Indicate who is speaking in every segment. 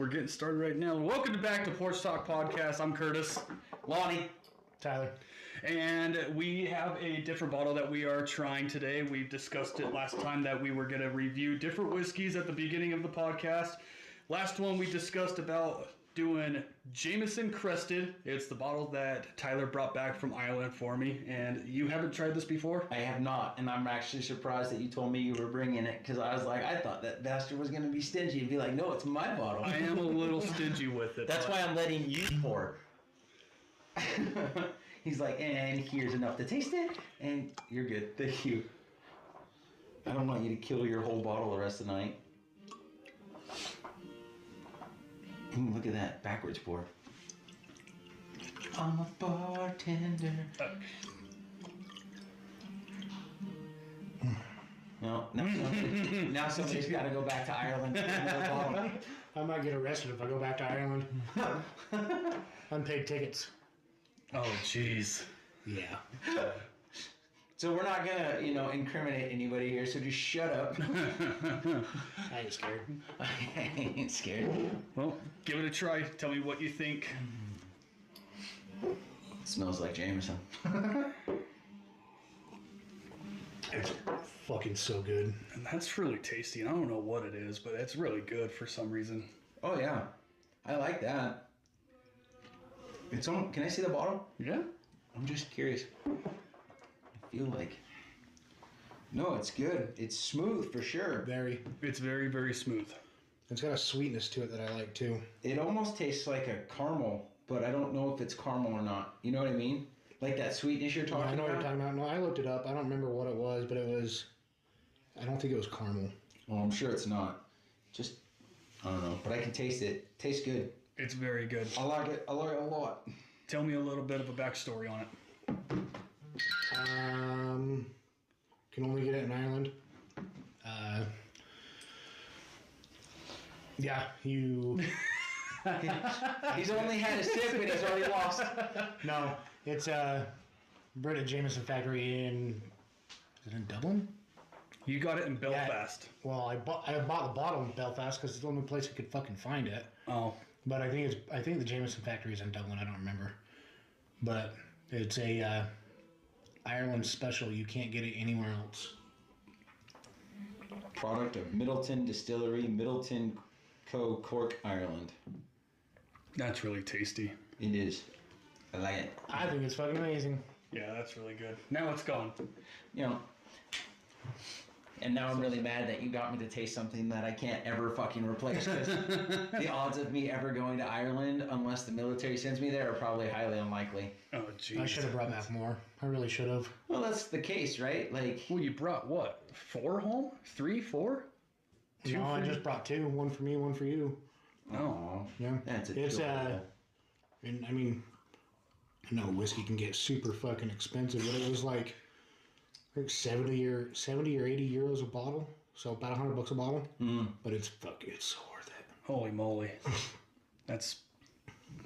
Speaker 1: We're getting started right now. Welcome back to Porch Talk Podcast. I'm Curtis.
Speaker 2: Lonnie.
Speaker 3: Tyler.
Speaker 1: And we have a different bottle that we are trying today. We discussed it last time that we were going to review different whiskeys at the beginning of the podcast. Last one we discussed about doing Jameson Crested. It's the bottle that Tyler brought back from Ireland for me. And you haven't tried this before?
Speaker 2: I have not, and I'm actually surprised that you told me you were bringing it, because I was like, I thought that bastard was going to be stingy and be like, no, it's my bottle.
Speaker 1: I am a little stingy with it.
Speaker 2: That's why I'm letting you pour. He's like, and here's enough to taste it, and you're good. Thank you. I don't want you to kill your whole bottle the rest of the night. Look at that, backwards pour. I'm a bartender. No, now somebody's got to go back to Ireland to get another bottle.
Speaker 3: I might get arrested if I go back to Ireland. Unpaid tickets.
Speaker 1: Oh, jeez.
Speaker 3: Yeah.
Speaker 2: So we're not gonna, incriminate anybody here. So just shut up.
Speaker 3: I ain't scared.
Speaker 2: I ain't scared.
Speaker 1: Well, give it a try. Tell me what you think.
Speaker 2: It smells like Jameson.
Speaker 3: It's fucking so good.
Speaker 1: And that's really tasty. And I don't know what it is, but it's really good for some reason.
Speaker 2: Oh yeah, I like that. Can I see the bottle?
Speaker 1: Yeah.
Speaker 2: I'm just curious. I feel like. No, it's good. It's smooth for sure.
Speaker 3: Very.
Speaker 1: It's very, very smooth.
Speaker 3: It's got a sweetness to it that I like too.
Speaker 2: It almost tastes like a caramel, but I don't know if it's caramel or not. You know what I mean? Like that sweetness you're talking about?
Speaker 3: I know what you're talking about. No, I looked it up. I don't remember what it was, but it was... I don't think it was caramel.
Speaker 2: Well, I'm sure it's not. Just, I don't know. But I can taste it. Tastes good.
Speaker 1: It's very good.
Speaker 2: I like it. I like it a lot.
Speaker 1: Tell me a little bit of a backstory on it.
Speaker 3: Can only get it in Ireland. Yeah, you...
Speaker 2: He's only had a sip and he's already lost.
Speaker 3: No, it's brewed at Jameson factory in... Is it in Dublin?
Speaker 1: You got it in Belfast.
Speaker 3: Yeah, well, I bought the bottle in Belfast because it's the only place I could fucking find it.
Speaker 1: Oh.
Speaker 3: But I think the Jameson factory is in Dublin. I don't remember. But it's a Ireland special. You can't get it anywhere else.
Speaker 2: Product of Middleton Distillery, Middleton Co. Cork, Ireland.
Speaker 1: That's really tasty.
Speaker 2: It is. I like it.
Speaker 3: I think it's fucking amazing.
Speaker 1: Yeah, that's really good. Now it's gone.
Speaker 2: And now I'm really mad that you got me to taste something that I can't ever fucking replace. Because the odds of me ever going to Ireland, unless the military sends me there, are probably highly unlikely.
Speaker 1: Oh, jeez.
Speaker 3: I should have brought back more. I really should have.
Speaker 2: Well, that's the case, right? Like,
Speaker 1: Well, you brought what? 4 home? 3, 4? 2
Speaker 3: No, I
Speaker 1: for
Speaker 3: just
Speaker 1: you?
Speaker 3: brought 2. One for me, one for you.
Speaker 1: Oh.
Speaker 3: Yeah.
Speaker 2: That's
Speaker 3: It's
Speaker 2: adorable.
Speaker 3: and I mean, I know whiskey can get super fucking expensive, but it was like 70 or 80 euros a bottle, so about $100 a bottle. But it's so worth it.
Speaker 1: Holy moly. That's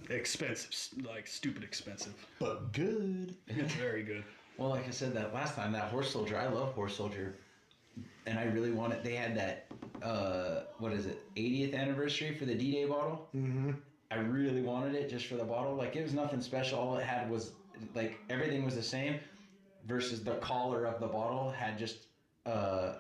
Speaker 1: expensive. Like, stupid expensive.
Speaker 3: But good.
Speaker 1: It's very good.
Speaker 2: Well, like I said that last time, that Horse Soldier, I love Horse Soldier. And I really wanted, they had that, 80th anniversary for the D-Day bottle? Mm-hmm. I really wanted it just for the bottle. Like, it was nothing special. All it had was, like, everything was the same. Versus the collar of the bottle had just a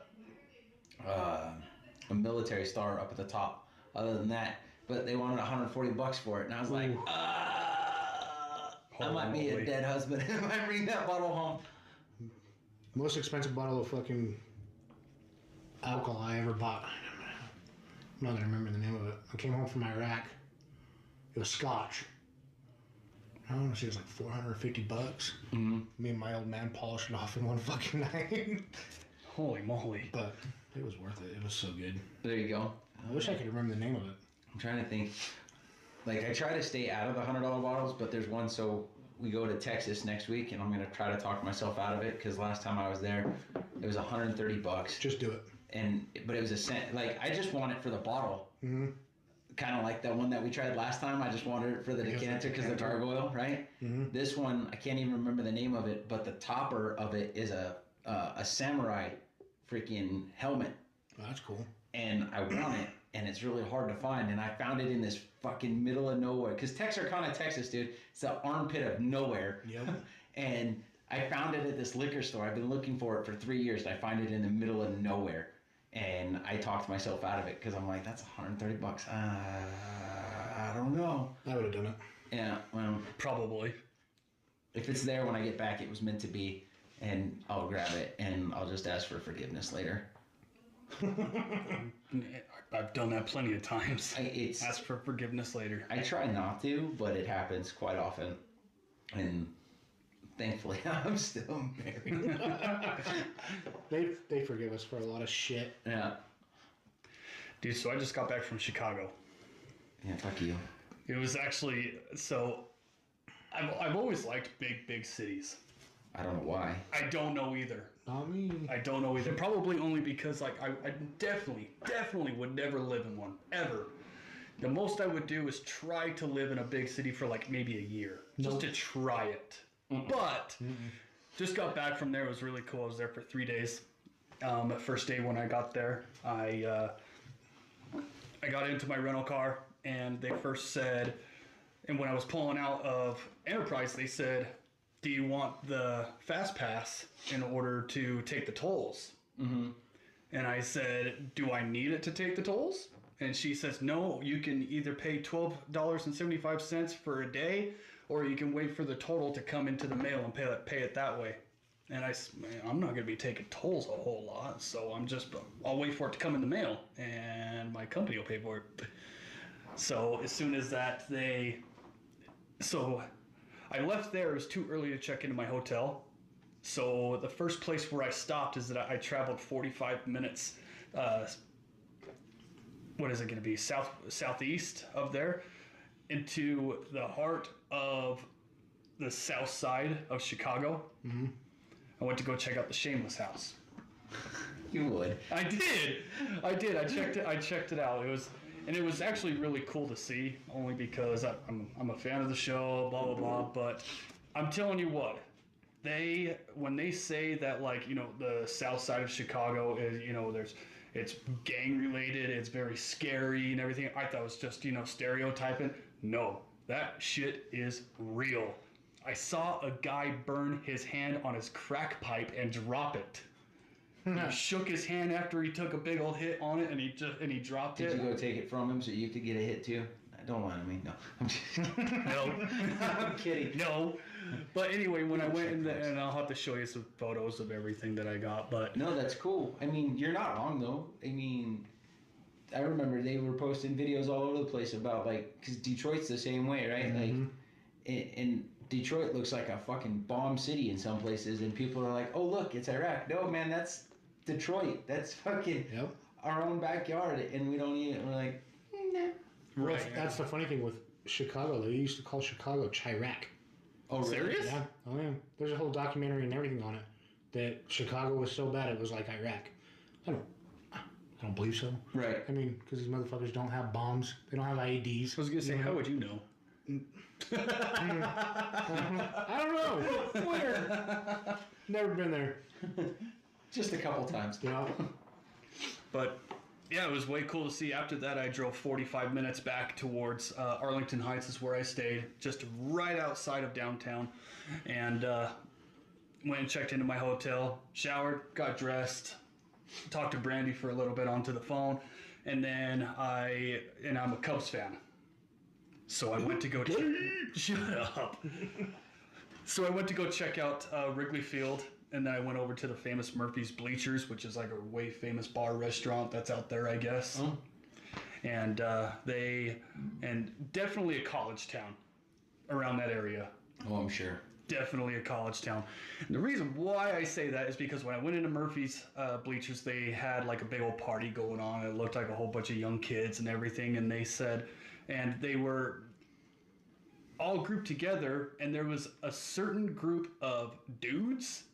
Speaker 2: military star up at the top. Other than that, but they wanted $140 for it, and I was like, I might be a dead husband if I bring that bottle home.
Speaker 3: Most expensive bottle of fucking alcohol I ever bought. I'm not gonna remember the name of it. I came home from Iraq. It was Scotch. I don't know, it was like $450. Mm-hmm. Me and my old man polished it off in one fucking night.
Speaker 1: Holy moly.
Speaker 3: But it was worth it. It was so good.
Speaker 2: There you go.
Speaker 3: I wish I could remember the name of it.
Speaker 2: I'm trying to think. Like, I try to stay out of the $100 bottles, but there's one, so we go to Texas next week, and I'm going to try to talk myself out of it, because last time I was there, it was $130.
Speaker 3: Just do it.
Speaker 2: But it was a cent. Like, I just want it for the bottle. Mm-hmm. Kind of like the one that we tried last time. I just wanted it for the decanter because of the gargoyle, right? Mm-hmm. This one, I can't even remember the name of it, but the topper of it is a samurai freaking helmet.
Speaker 3: Oh, that's cool.
Speaker 2: And I want it. and it's really hard to find. And I found it in this fucking middle of nowhere. Because Texarkana, Texas, dude, it's the armpit of nowhere.
Speaker 3: Yep.
Speaker 2: And I found it at this liquor store. I've been looking for it for 3 years, and I find it in the middle of nowhere. And I talked myself out of it because I'm like, that's $130. I don't know.
Speaker 3: I would have done it.
Speaker 2: Yeah, well,
Speaker 1: Probably.
Speaker 2: if it's there when I get back, it was meant to be, and I'll grab it, and I'll just ask for forgiveness later.
Speaker 1: I've done that plenty of times.
Speaker 2: It's
Speaker 1: Ask for forgiveness later.
Speaker 2: I try not to, but it happens quite often, and thankfully I'm still married.
Speaker 3: They forgive us for a lot of shit.
Speaker 2: Yeah,
Speaker 1: Dude, so I just got back from Chicago.
Speaker 2: yeah, fuck you.
Speaker 1: It was actually, so I've always liked big cities.
Speaker 2: I don't know why.
Speaker 1: I don't know either.
Speaker 3: Not me.
Speaker 1: I don't know either. Probably only because like I definitely would never live in one ever. The most I would do is try to live in a big city for like maybe a year, just to try it. But just got back from there. It was really cool. I was there for 3 days. First day when I got there, I got into my rental car, and they first said, and when I was pulling out of Enterprise, they said, do you want the fast pass in order to take the tolls? Mm-hmm. And I said, do I need it to take the tolls? And she says, no, you can either pay $12.75 for a day, or you can wait for the total to come into the mail and pay it that way. And I'm not going to be taking tolls a whole lot, so I'll wait for it to come in the mail, and my company will pay for it. So as soon as I left there. It was too early to check into my hotel. So the first place where I stopped is that I traveled 45 minutes. What is it going to be? Southeast of there, into the heart of the south side of Chicago. Mm-hmm. I went to go check out the Shameless house.
Speaker 2: You would.
Speaker 1: I did. I checked it out. It was actually really cool to see, only because I'm a fan of the show, blah, blah, blah. But I'm telling you what, when they say that, like, you know, the south side of Chicago is, you know, it's gang related, it's very scary and everything. I thought it was just, you know, stereotyping. No, that shit is real. I saw a guy burn his hand on his crack pipe and drop it. He shook his hand after he took a big old hit on it, and he dropped it.
Speaker 2: Did you go take it from him so you could get a hit too? Don't lie to me. No. I'm just
Speaker 1: No.
Speaker 2: I'm kidding.
Speaker 1: No. But anyway, when I went in there, and I'll have to show you some photos of everything that I got. But
Speaker 2: no, that's cool. I mean, you're not wrong though. I mean, I remember they were posting videos all over the place about, like, because Detroit's the same way, right? Mm-hmm. Like, and Detroit looks like a fucking bomb city in some places, and people are like, "Oh, look, it's Iraq." No, man, that's Detroit. That's fucking our own backyard, and we don't even. We're like, nah.
Speaker 3: Right. That's the funny thing with Chicago. They used to call Chicago Chirac.
Speaker 2: Oh, really?
Speaker 1: Serious?
Speaker 3: Yeah. Oh, yeah. There's a whole documentary and everything on it. That Chicago was so bad it was like Iraq. I don't believe so.
Speaker 2: Right.
Speaker 3: I mean, because these motherfuckers don't have bombs. They don't have IEDs.
Speaker 1: I was gonna say, how would you know?
Speaker 3: I don't know. Where? Never been there.
Speaker 2: Just a couple times.
Speaker 3: Yeah.
Speaker 1: But yeah, it was way cool to see. After that, I drove 45 minutes back towards Arlington Heights, is where I stayed, just right outside of downtown, and went and checked into my hotel, showered, got dressed, talked to Brandy for a little bit onto the phone, and then I'm a Cubs fan, so I went to go shut up. So I went to go check out Wrigley Field. And then I went over to the famous Murphy's Bleachers, which is like a way famous bar restaurant that's out there, I guess. Oh. And definitely a college town around that area.
Speaker 2: Oh, I'm sure.
Speaker 1: Definitely a college town. And the reason why I say that is because when I went into Murphy's Bleachers, they had like a big old party going on. It looked like a whole bunch of young kids and everything. And they were all grouped together, and there was a certain group of dudes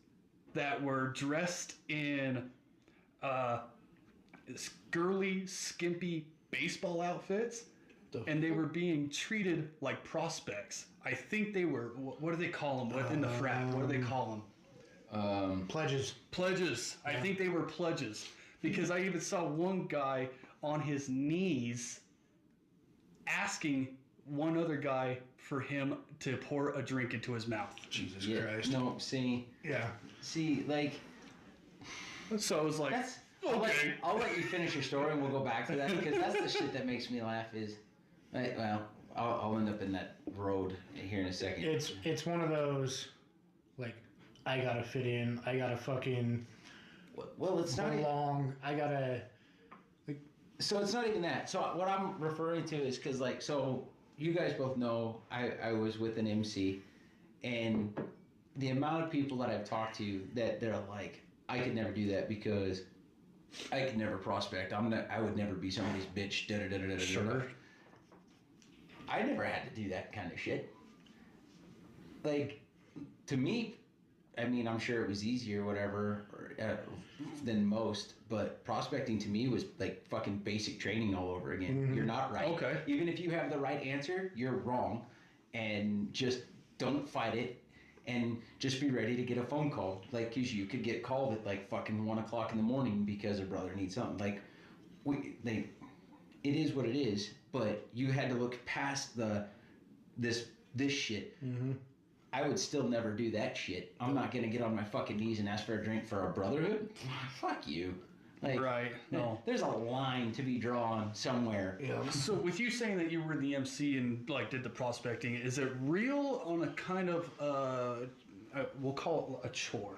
Speaker 1: that were dressed in girly, skimpy baseball outfits, and they were being treated like prospects. I think they were, what do they call them within the frat? What do they call them?
Speaker 3: Pledges.
Speaker 1: Pledges. Yeah. I think they were pledges, because I even saw one guy on his knees asking one other guy for him to pour a drink into his mouth.
Speaker 3: Jesus
Speaker 2: Yeah,
Speaker 3: Christ.
Speaker 2: no, see, like,
Speaker 1: So I was like,
Speaker 2: that's,
Speaker 1: okay.
Speaker 2: I'll let you finish your story and we'll go back to that, because that's the shit that makes me laugh is, well, I'll end up in that road here in a second.
Speaker 3: It's one of those, like, I gotta fit in, I gotta fucking
Speaker 2: Well, it's not
Speaker 3: belong, I gotta...
Speaker 2: So it's not even that. So what I'm referring to is because, like, so you guys both know I was with an MC, and the amount of people that I've talked to that they're like, I could never do that because I could never prospect. I would never be somebody's bitch. Da, da, da, da, da,
Speaker 1: Sure.
Speaker 2: I never had to do that kind of shit. Like, to me, I mean, I'm sure it was easier, or whatever, than most, but prospecting to me was like fucking basic training all over again. Mm-hmm. You're not right.
Speaker 1: Okay.
Speaker 2: Even if you have the right answer, you're wrong, and just don't fight it, and just be ready to get a phone call. Like, cause you could get called at like fucking 1 o'clock in the morning because a brother needs something. Like, it is what it is, but you had to look past this shit. Mm-hmm. I would still never do that shit. I'm not gonna get on my fucking knees and ask for a drink for a brotherhood. Fuck you. Like,
Speaker 1: right. No.
Speaker 2: There's a line to be drawn somewhere.
Speaker 3: Yeah.
Speaker 1: So with you saying that you were the MC and like did the prospecting, is it real on a kind of we'll call it a chore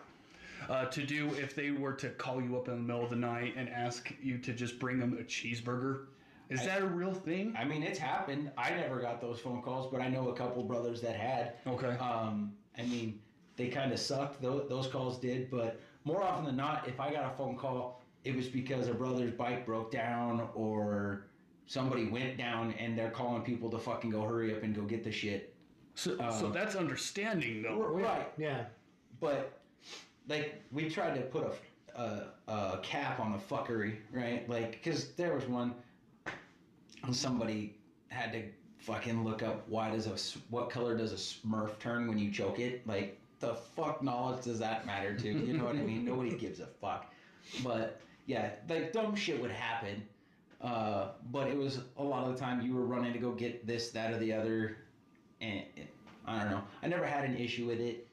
Speaker 1: to do if they were to call you up in the middle of the night and ask you to just bring them a cheeseburger? Is that a real thing?
Speaker 2: I mean, it's happened. I never got those phone calls, but I know a couple brothers that had.
Speaker 1: Okay.
Speaker 2: I mean, they kind of sucked. Those calls did, but more often than not, if I got a phone call, it was because a brother's bike broke down or somebody went down and they're calling people to fucking go hurry up and go get the shit.
Speaker 1: So that's understanding, though.
Speaker 2: Right.
Speaker 3: Yeah.
Speaker 2: But, like, we tried to put a cap on the fuckery, right? Like, because there was one... Somebody had to fucking look up what color does a Smurf turn when you choke it? Like, the fuck knowledge does that matter to? You know what I mean? Nobody gives a fuck. But yeah, like dumb shit would happen. But it was a lot of the time you were running to go get this, that, or the other, and I don't know. I never had an issue with it.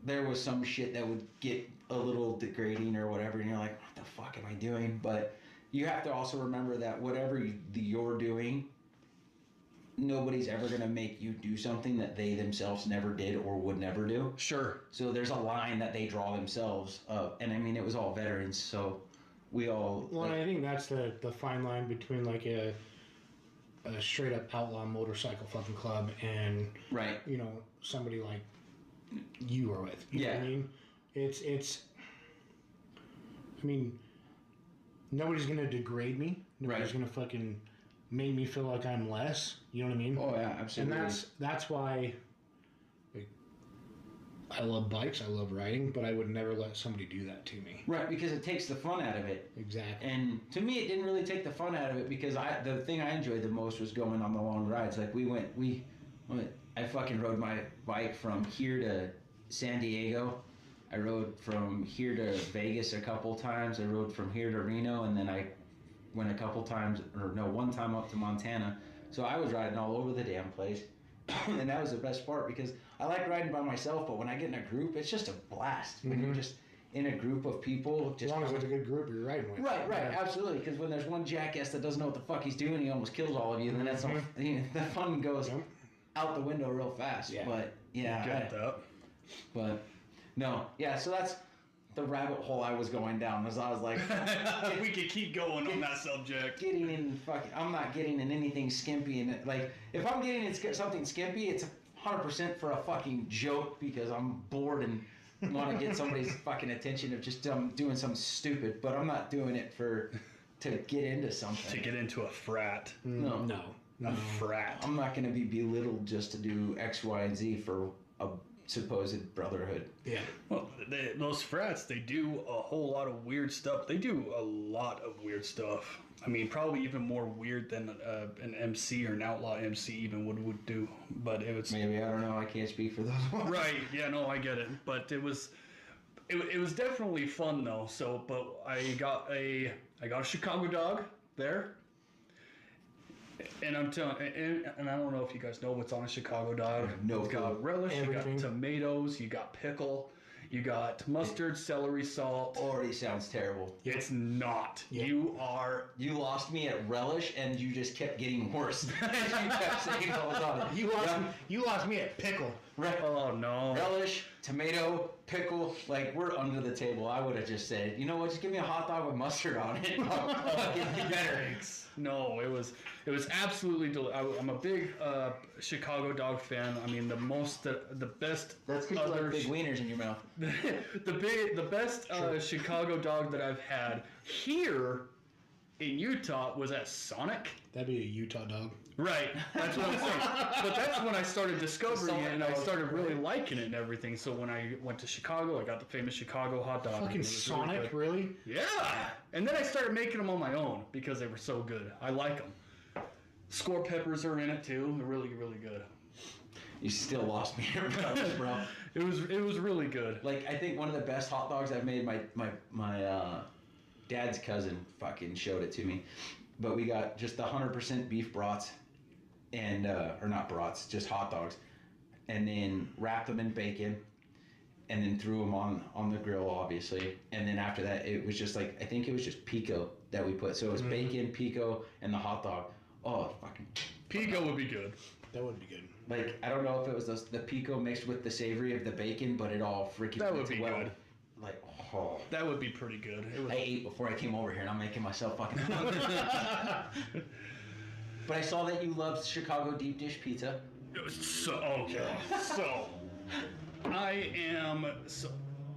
Speaker 2: There was some shit that would get a little degrading or whatever, and you're like, what the fuck am I doing? But you have to also remember that whatever you're doing, nobody's ever going to make you do something that they themselves never did or would never do.
Speaker 1: Sure.
Speaker 2: So there's a line that they draw themselves up. And I mean, it was all veterans, so we all...
Speaker 3: Well, I think that's the fine line between like a straight up outlaw motorcycle fucking club and,
Speaker 2: right,
Speaker 3: you know, somebody like you are with. You know what I mean? It's... I mean... Nobody's gonna degrade me. Nobody's gonna fucking make me feel like I'm less. You know what I mean?
Speaker 2: Oh yeah, absolutely.
Speaker 3: And that's why, like, I love bikes. I love riding, but I would never let somebody do that to me.
Speaker 2: Right, because it takes the fun out of it.
Speaker 3: Exactly.
Speaker 2: And to me, it didn't really take the fun out of it because the thing I enjoyed the most was going on the long rides. Like I fucking rode my bike from here to San Diego. I rode from here to Vegas a couple times. I rode from here to Reno, and then I went one time up to Montana. So I was riding all over the damn place. And that was the best part because I like riding by myself, but when I get in a group, it's just a blast. When you're just in a group of people.
Speaker 3: As long as it's a good group you're riding with.
Speaker 2: Right, absolutely. Because when there's one jackass that doesn't know what the fuck he's doing, he almost kills all of you, and then that's the fun goes out the window real fast. Yeah. But yeah.
Speaker 1: Get that.
Speaker 2: But... No, yeah, so that's the rabbit hole I was going down. As I was like,
Speaker 1: we could keep going on that subject.
Speaker 2: I'm not getting in anything skimpy. And like, if I'm getting in something skimpy, it's 100% for a fucking joke because I'm bored and want to get somebody's fucking attention of just doing something stupid. But I'm not doing it to get into something.
Speaker 1: To get into a frat.
Speaker 2: No.
Speaker 1: A frat.
Speaker 2: I'm not going to be belittled just to do X, Y, and Z for a supposed brotherhood.
Speaker 3: Yeah.
Speaker 1: Well, those frats, they do a whole lot of weird stuff. They do a lot of weird stuff. I mean, probably even more weird than an MC or an outlaw MC even would do. But it was...
Speaker 2: Maybe, I don't know. I can't speak for those ones.
Speaker 1: Right. Yeah, no, I get it. But it was it was definitely fun though. So, but I got a Chicago dog there. And I'm telling, and I don't know if you guys know what's on a Chicago dog.
Speaker 2: No
Speaker 1: You got relish,
Speaker 3: Everything.
Speaker 1: you got tomatoes, you got pickle, you got mustard, celery, salt.
Speaker 2: Already sounds terrible.
Speaker 1: It's not.
Speaker 3: Yeah.
Speaker 1: You are.
Speaker 2: You lost me at relish, and you just kept getting worse. You kept saying what was on it.
Speaker 3: You lost me at pickle.
Speaker 1: Oh no.
Speaker 2: Relish, tomato, pickle, like we're under the table. I would have just said, you know what, just give me a hot dog with mustard on it. I'll get you better.
Speaker 1: No, it was absolutely I'm a big Chicago dog fan. I mean, the best.
Speaker 2: That's because you like big wieners in your mouth.
Speaker 1: the best Chicago dog that I've had here in Utah was at Sonic.
Speaker 3: That'd be a Utah dog.
Speaker 1: Right, that's what I'm saying. But that's when I started discovering it, and I started really liking it and everything. So when I went to Chicago, I got the famous Chicago hot dog.
Speaker 3: Fucking Sonic,
Speaker 1: really
Speaker 3: really?
Speaker 1: Yeah, and then I started making them on my own because they were so good. I like them. Score peppers are in it too. They're really, really good.
Speaker 2: You still lost me at relish, bro.
Speaker 1: It was really good.
Speaker 2: Like, I think one of the best hot dogs I've made, my dad's cousin fucking showed it to me. But we got just the 100% beef brats, and or not brats, just hot dogs, and then wrapped them in bacon, and then threw them on the grill, obviously. And then after that, it was just like, I think it was just pico that we put. So it was bacon, pico, and the hot dog. Oh, fucking
Speaker 1: Pico would be good.
Speaker 3: That would be good.
Speaker 2: like, I don't know if it was the pico mixed with the savory of the bacon, but it all freaking
Speaker 1: That would
Speaker 2: went
Speaker 1: be
Speaker 2: well.
Speaker 1: good.
Speaker 2: Like, oh.
Speaker 1: That would be pretty good. It was,
Speaker 2: I ate before I came over here, and I'm making myself fucking hungry. But I saw that you loved Chicago deep dish pizza.
Speaker 1: it was so okay. So I am so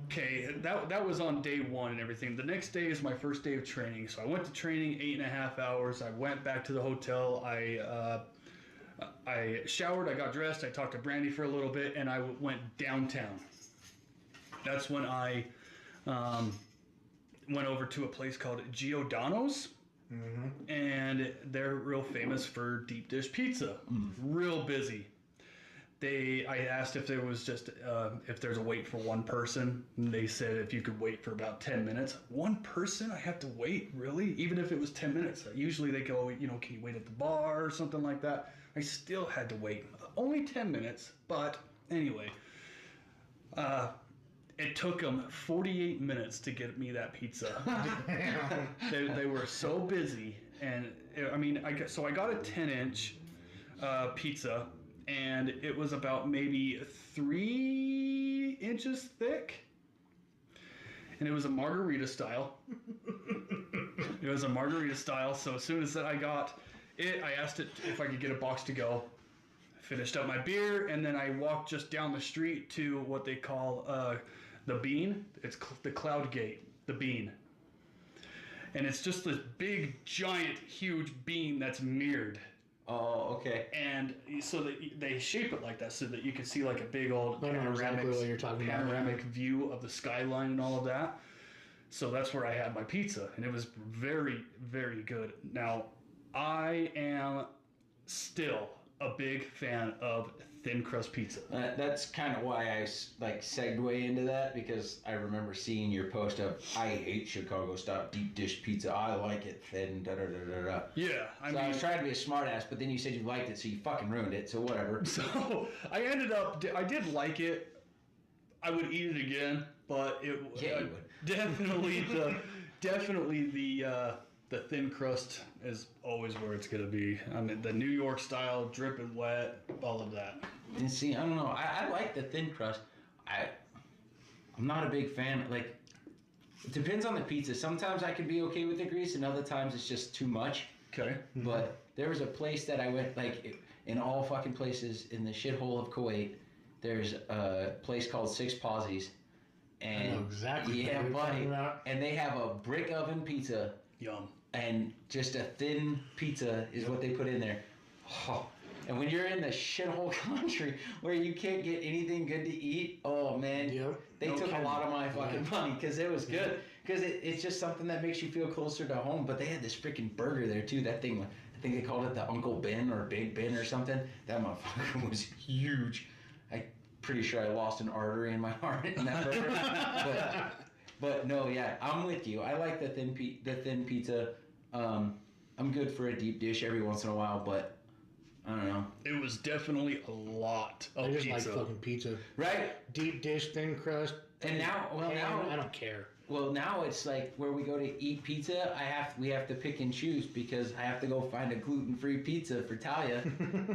Speaker 1: okay. That was on day one and everything. The next day is my first day of training. So I went to training 8.5 hours. I went back to the hotel. I showered. I got dressed. I talked to Brandy for a little bit, and I went downtown. That's when I went over to a place called Giordano's, and they're real famous for deep dish pizza. Real busy. I asked if there was just if there's a wait for one person, and they said if you could wait for about 10 minutes. One person, I have to wait, really? Even if it was 10 minutes. Usually they go, can you wait at the bar or something like that? I still had to wait. Only 10 minutes, but anyway. It took them 48 minutes to get me that pizza. They were so busy, and I got a 10-inch pizza, and it was about maybe 3 inches thick, and it was a margarita style. So as soon as I got it, I asked it if I could get a box to go. Finished up my beer, and then I walked just down the street to what they call the Bean. It's the Cloud Gate, the Bean. And it's just this big, giant, huge bean that's mirrored.
Speaker 2: Oh, okay.
Speaker 1: And so they shape it like that so that you can see like a big old
Speaker 3: I know exactly what you're talking about.
Speaker 1: panoramic view of the skyline and all of that. So that's where I had my pizza, and it was very, very good. Now, I am still a big fan of thin crust pizza.
Speaker 2: That's kind of why I segue into that, because I remember seeing your post of, I hate Chicago style deep dish pizza. I like it thin, da da da da da.
Speaker 1: Yeah,
Speaker 2: I was trying to be a smart ass, but then you said you liked it, so you fucking ruined it, so whatever.
Speaker 1: So I did like it. I would eat it again, but you would. Definitely the thin crust is always where it's gonna be. I mean, the New York style, dripping wet, all of that.
Speaker 2: And see, I don't know. I like the thin crust. I'm not a big fan. Like, it depends on the pizza. Sometimes I can be okay with the grease, and other times it's just too much.
Speaker 1: Okay.
Speaker 2: But there was a place that I went, like, in all fucking places in the shithole of Kuwait, there's a place called Six Posies. And
Speaker 3: I know exactly
Speaker 2: yeah,
Speaker 3: what you're
Speaker 2: buddy.
Speaker 3: talking about.
Speaker 2: And they have a brick oven pizza.
Speaker 1: Yum.
Speaker 2: And just a thin pizza is what they put in there. Oh. And when you're in the shithole country where you can't get anything good to eat, oh man, they took a lot of my fucking money because it was good. Because it's just something that makes you feel closer to home. But they had this freaking burger there too. That thing, I think they called it the Uncle Ben or Big Ben or something. That motherfucker was huge. I'm pretty sure I lost an artery in my heart in that burger. But But no, yeah, I'm with you. I like the thin pizza. I'm good for a deep dish every once in a while, but I don't know.
Speaker 1: It was definitely a lot of
Speaker 3: I just
Speaker 1: pizza.
Speaker 3: like fucking pizza.
Speaker 2: Right?
Speaker 3: Deep dish, thin crust.
Speaker 2: And now,
Speaker 3: I don't care.
Speaker 2: Well, now it's like where we go to eat pizza, we have to pick and choose because I have to go find a gluten-free pizza for Talia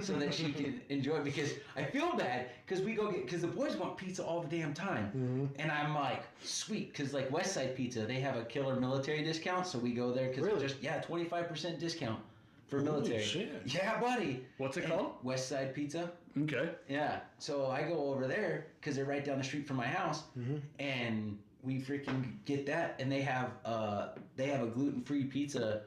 Speaker 2: so that she can enjoy it. Because I feel bad because because the boys want pizza all the damn time, and I'm like, sweet, because like West Side Pizza, they have a killer military discount, so we go there because
Speaker 3: Really?
Speaker 2: 25% discount for military.
Speaker 3: Holy shit.
Speaker 2: Yeah, buddy.
Speaker 1: What's it called?
Speaker 2: West Side Pizza.
Speaker 1: Okay.
Speaker 2: Yeah, so I go over there because they're right down the street from my house, and we freaking get that, and they have a gluten-free pizza,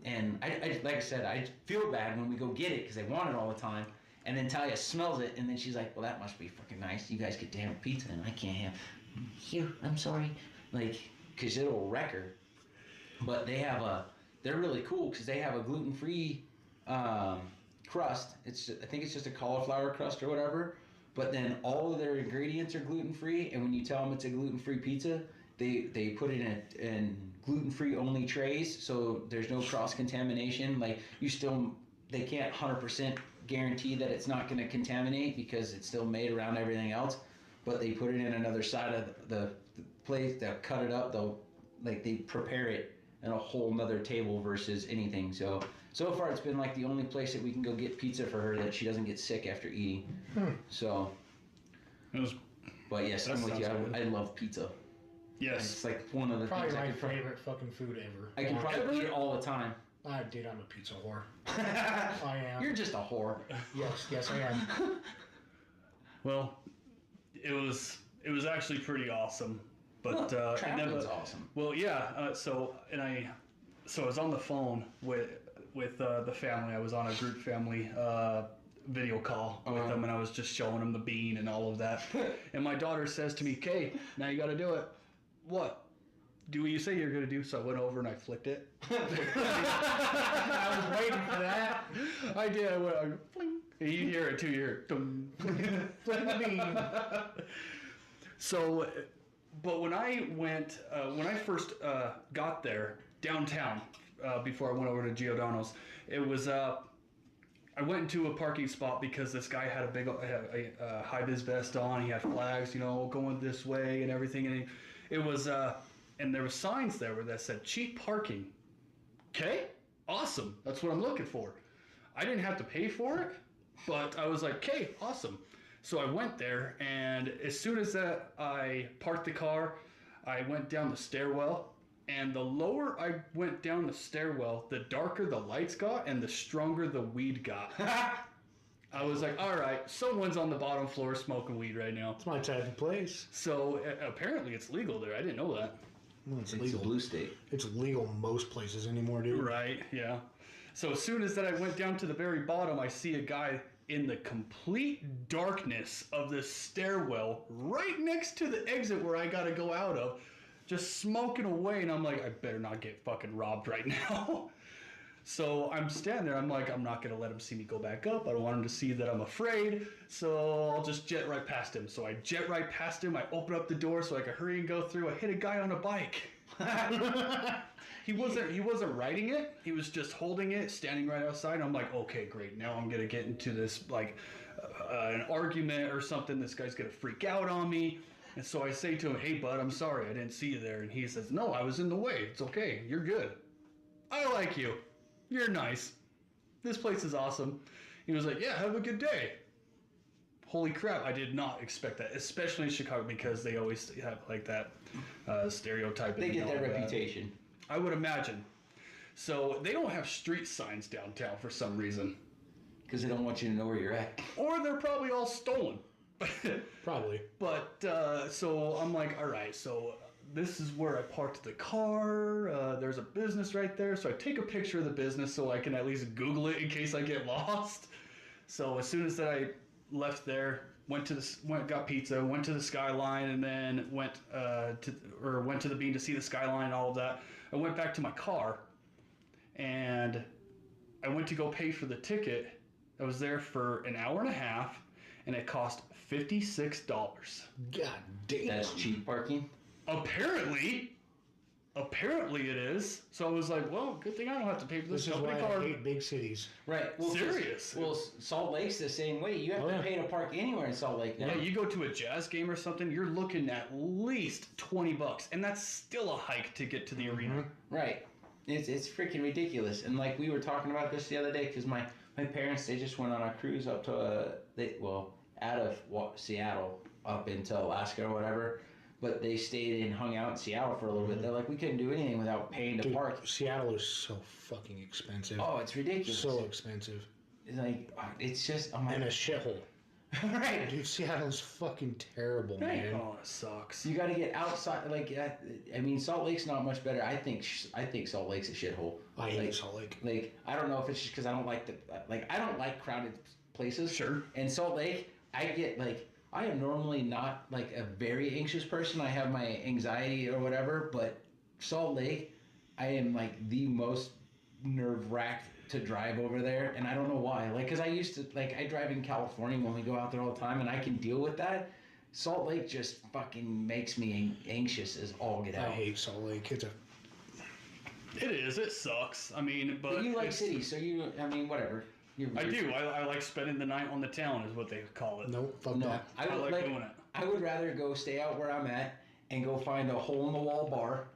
Speaker 2: and I like I said, I feel bad when we go get it because they want it all the time, and then Talia smells it, and then she's like, well, that must be fucking nice. You guys get to have pizza, and I can't have. Here, I'm sorry, like, because it'll wreck her. But they're really cool because they have a gluten-free crust. I think it's just a cauliflower crust or whatever. But then all of their ingredients are gluten-free, and when you tell them it's a gluten-free pizza, they put it in gluten-free only trays, so there's no cross-contamination. Like they can't 100% guarantee that it's not going to contaminate because it's still made around everything else. But they put it in another side of the place. They'll cut it up. They prepare it in a whole nother table versus anything. So far, it's been like the only place that we can go get pizza for her that she doesn't get sick after eating. So, but yes, I'm with you. I love pizza.
Speaker 1: Yes.
Speaker 2: It's like one of the
Speaker 3: Probably
Speaker 2: things
Speaker 3: my favorite fucking food ever.
Speaker 2: I can probably eat it all the time.
Speaker 3: Dude, I'm a pizza whore. I am.
Speaker 2: You're just a whore.
Speaker 3: Yes, I am.
Speaker 1: Well, it was actually pretty awesome. But
Speaker 2: traveling's awesome.
Speaker 1: Well, yeah. So I was on the phone with the family. I was on a group family video call with them, and I was just showing them the bean and all of that. And my daughter says to me, "Kay, now you got to do it." What? Do what you say you're going to do. So I went over and I flicked it.
Speaker 3: I was waiting for that.
Speaker 1: I did. I went, fling. You hear it too. You hear it. Dum.
Speaker 3: Flip the bean.
Speaker 1: So, but when I first got there downtown, before I went over to Giordano's, it was I went into a parking spot because this guy had a high-vis vest on. He had flags, going this way and everything, and it was and there was signs there that said cheap parking. Okay, awesome. That's what I'm looking for. I didn't have to pay for it, but I was like, okay, awesome. So I went there, and as soon as I parked the car, I went down the stairwell. And the lower I went down the stairwell, the darker the lights got and the stronger the weed got. I was like, all right, someone's on the bottom floor smoking weed right now.
Speaker 3: It's my type of place.
Speaker 1: So apparently it's legal there. I didn't know that.
Speaker 3: Well, it's
Speaker 2: It's
Speaker 3: legal.
Speaker 2: a blue state.
Speaker 3: It's legal most places anymore, dude.
Speaker 1: Right, yeah. So as soon as that I went down to the very bottom, I see a guy in the complete darkness of this stairwell right next to the exit where I got to go out of, just smoking away, and I'm like, I better not get fucking robbed right now. So I'm standing there, I'm like, I'm not gonna let him see me go back up. I don't want him to see that I'm afraid, so I'll just jet right past him. So I jet right past him, I open up the door so I can hurry and go through. I hit a guy on a bike. He wasn't riding it, he was just holding it, standing right outside. I'm like, okay, great, now I'm gonna get into this, like, an argument or something. This guy's gonna freak out on me. And so I say to him, hey, bud, I'm sorry, I didn't see you there. And he says, no, I was in the way. It's okay. You're good. I like you. You're nice. This place is awesome. He was like, yeah, have a good day. Holy crap, I did not expect that, especially in Chicago, because they always have like that stereotype.
Speaker 2: They get their reputation.
Speaker 1: I would imagine. So they don't have street signs downtown for some reason.
Speaker 2: Because they don't want you to know where you're at.
Speaker 1: Or they're probably all stolen.
Speaker 3: Probably.
Speaker 1: But so I'm like, all right, so this is where I parked the car. There's a business right there. So I take a picture of the business so I can at least Google it in case I get lost. So as soon as that I left there, got pizza, went to the Skyline, and then went to the Bean to see the Skyline and all of that. I went back to my car, and I went to go pay for the ticket. I was there for an hour and a half, and it cost $56.
Speaker 3: God damn.
Speaker 2: That's cheap parking.
Speaker 1: Apparently it is. So I was like, well, good thing I don't have to pay for this
Speaker 3: This is why
Speaker 1: company
Speaker 3: I
Speaker 1: car.
Speaker 3: hate big cities.
Speaker 2: Right. Well,
Speaker 1: Serious.
Speaker 2: Well, Salt Lake's the same way. You have to pay to park anywhere in Salt Lake now.
Speaker 1: Yeah, you go to a Jazz game or something, you're looking at least $20, and that's still a hike to get to the arena.
Speaker 2: Right. It's freaking ridiculous. And like we were talking about this the other day, because my parents, they just went on a cruise up to out of Seattle up into Alaska or whatever. But they stayed and hung out in Seattle for a little bit. They're like, we couldn't do anything without paying to park.
Speaker 3: Seattle is so fucking expensive.
Speaker 2: Oh, it's ridiculous.
Speaker 3: So expensive.
Speaker 2: It's like, it's just, I'm like,
Speaker 3: And a shithole.
Speaker 2: right.
Speaker 3: Dude, Seattle's fucking terrible,
Speaker 2: Right.
Speaker 3: man.
Speaker 1: Oh, it sucks.
Speaker 2: You got to get outside. Like, I mean, Salt Lake's not much better. I think Salt Lake's a shithole.
Speaker 3: I hate Salt Lake.
Speaker 2: Like, I don't know if it's just because I don't like I don't like crowded places.
Speaker 1: Sure.
Speaker 2: And Salt Lake, I am normally not like a very anxious person. I have my anxiety or whatever, but Salt Lake, I am like the most nerve-wracked to drive over there, and I don't know why. Like, because I used to, like, I drive in California when we go out there all the time, and I can deal with that. Salt Lake just fucking makes me anxious as all get out.
Speaker 3: I hate Salt Lake. It
Speaker 1: is. It sucks. I mean, but
Speaker 2: you like cities, so whatever.
Speaker 1: I do. I like spending the night on the town, is what they call it.
Speaker 3: Nope, fuck
Speaker 2: No,
Speaker 3: that.
Speaker 2: I
Speaker 1: like doing it.
Speaker 2: I would rather go stay out where I'm at and go find a hole-in-the-wall bar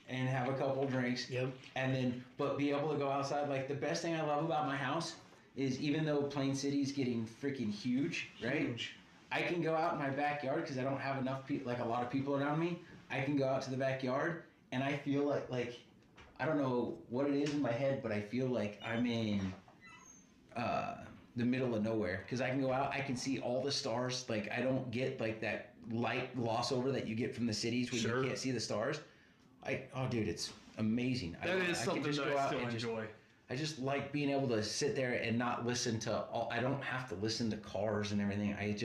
Speaker 2: and have a couple drinks.
Speaker 3: Yep.
Speaker 2: And then, but be able to go outside. Like, the best thing I love about my house is, even though Plain City's getting freaking huge, right?
Speaker 3: Huge.
Speaker 2: I can go out in my backyard because I don't have enough people, like a lot of people around me. I can go out to the backyard and I feel like I don't know what it is in my head, but I feel like I'm in the middle of nowhere, because I can go out, I can see all the stars. Like, I don't get like that light gloss over that you get from the cities when you can't see the stars. Dude, it's amazing.
Speaker 1: That is something that I still enjoy.
Speaker 2: I just like being able to sit there and not listen to I don't have to listen to cars and everything. I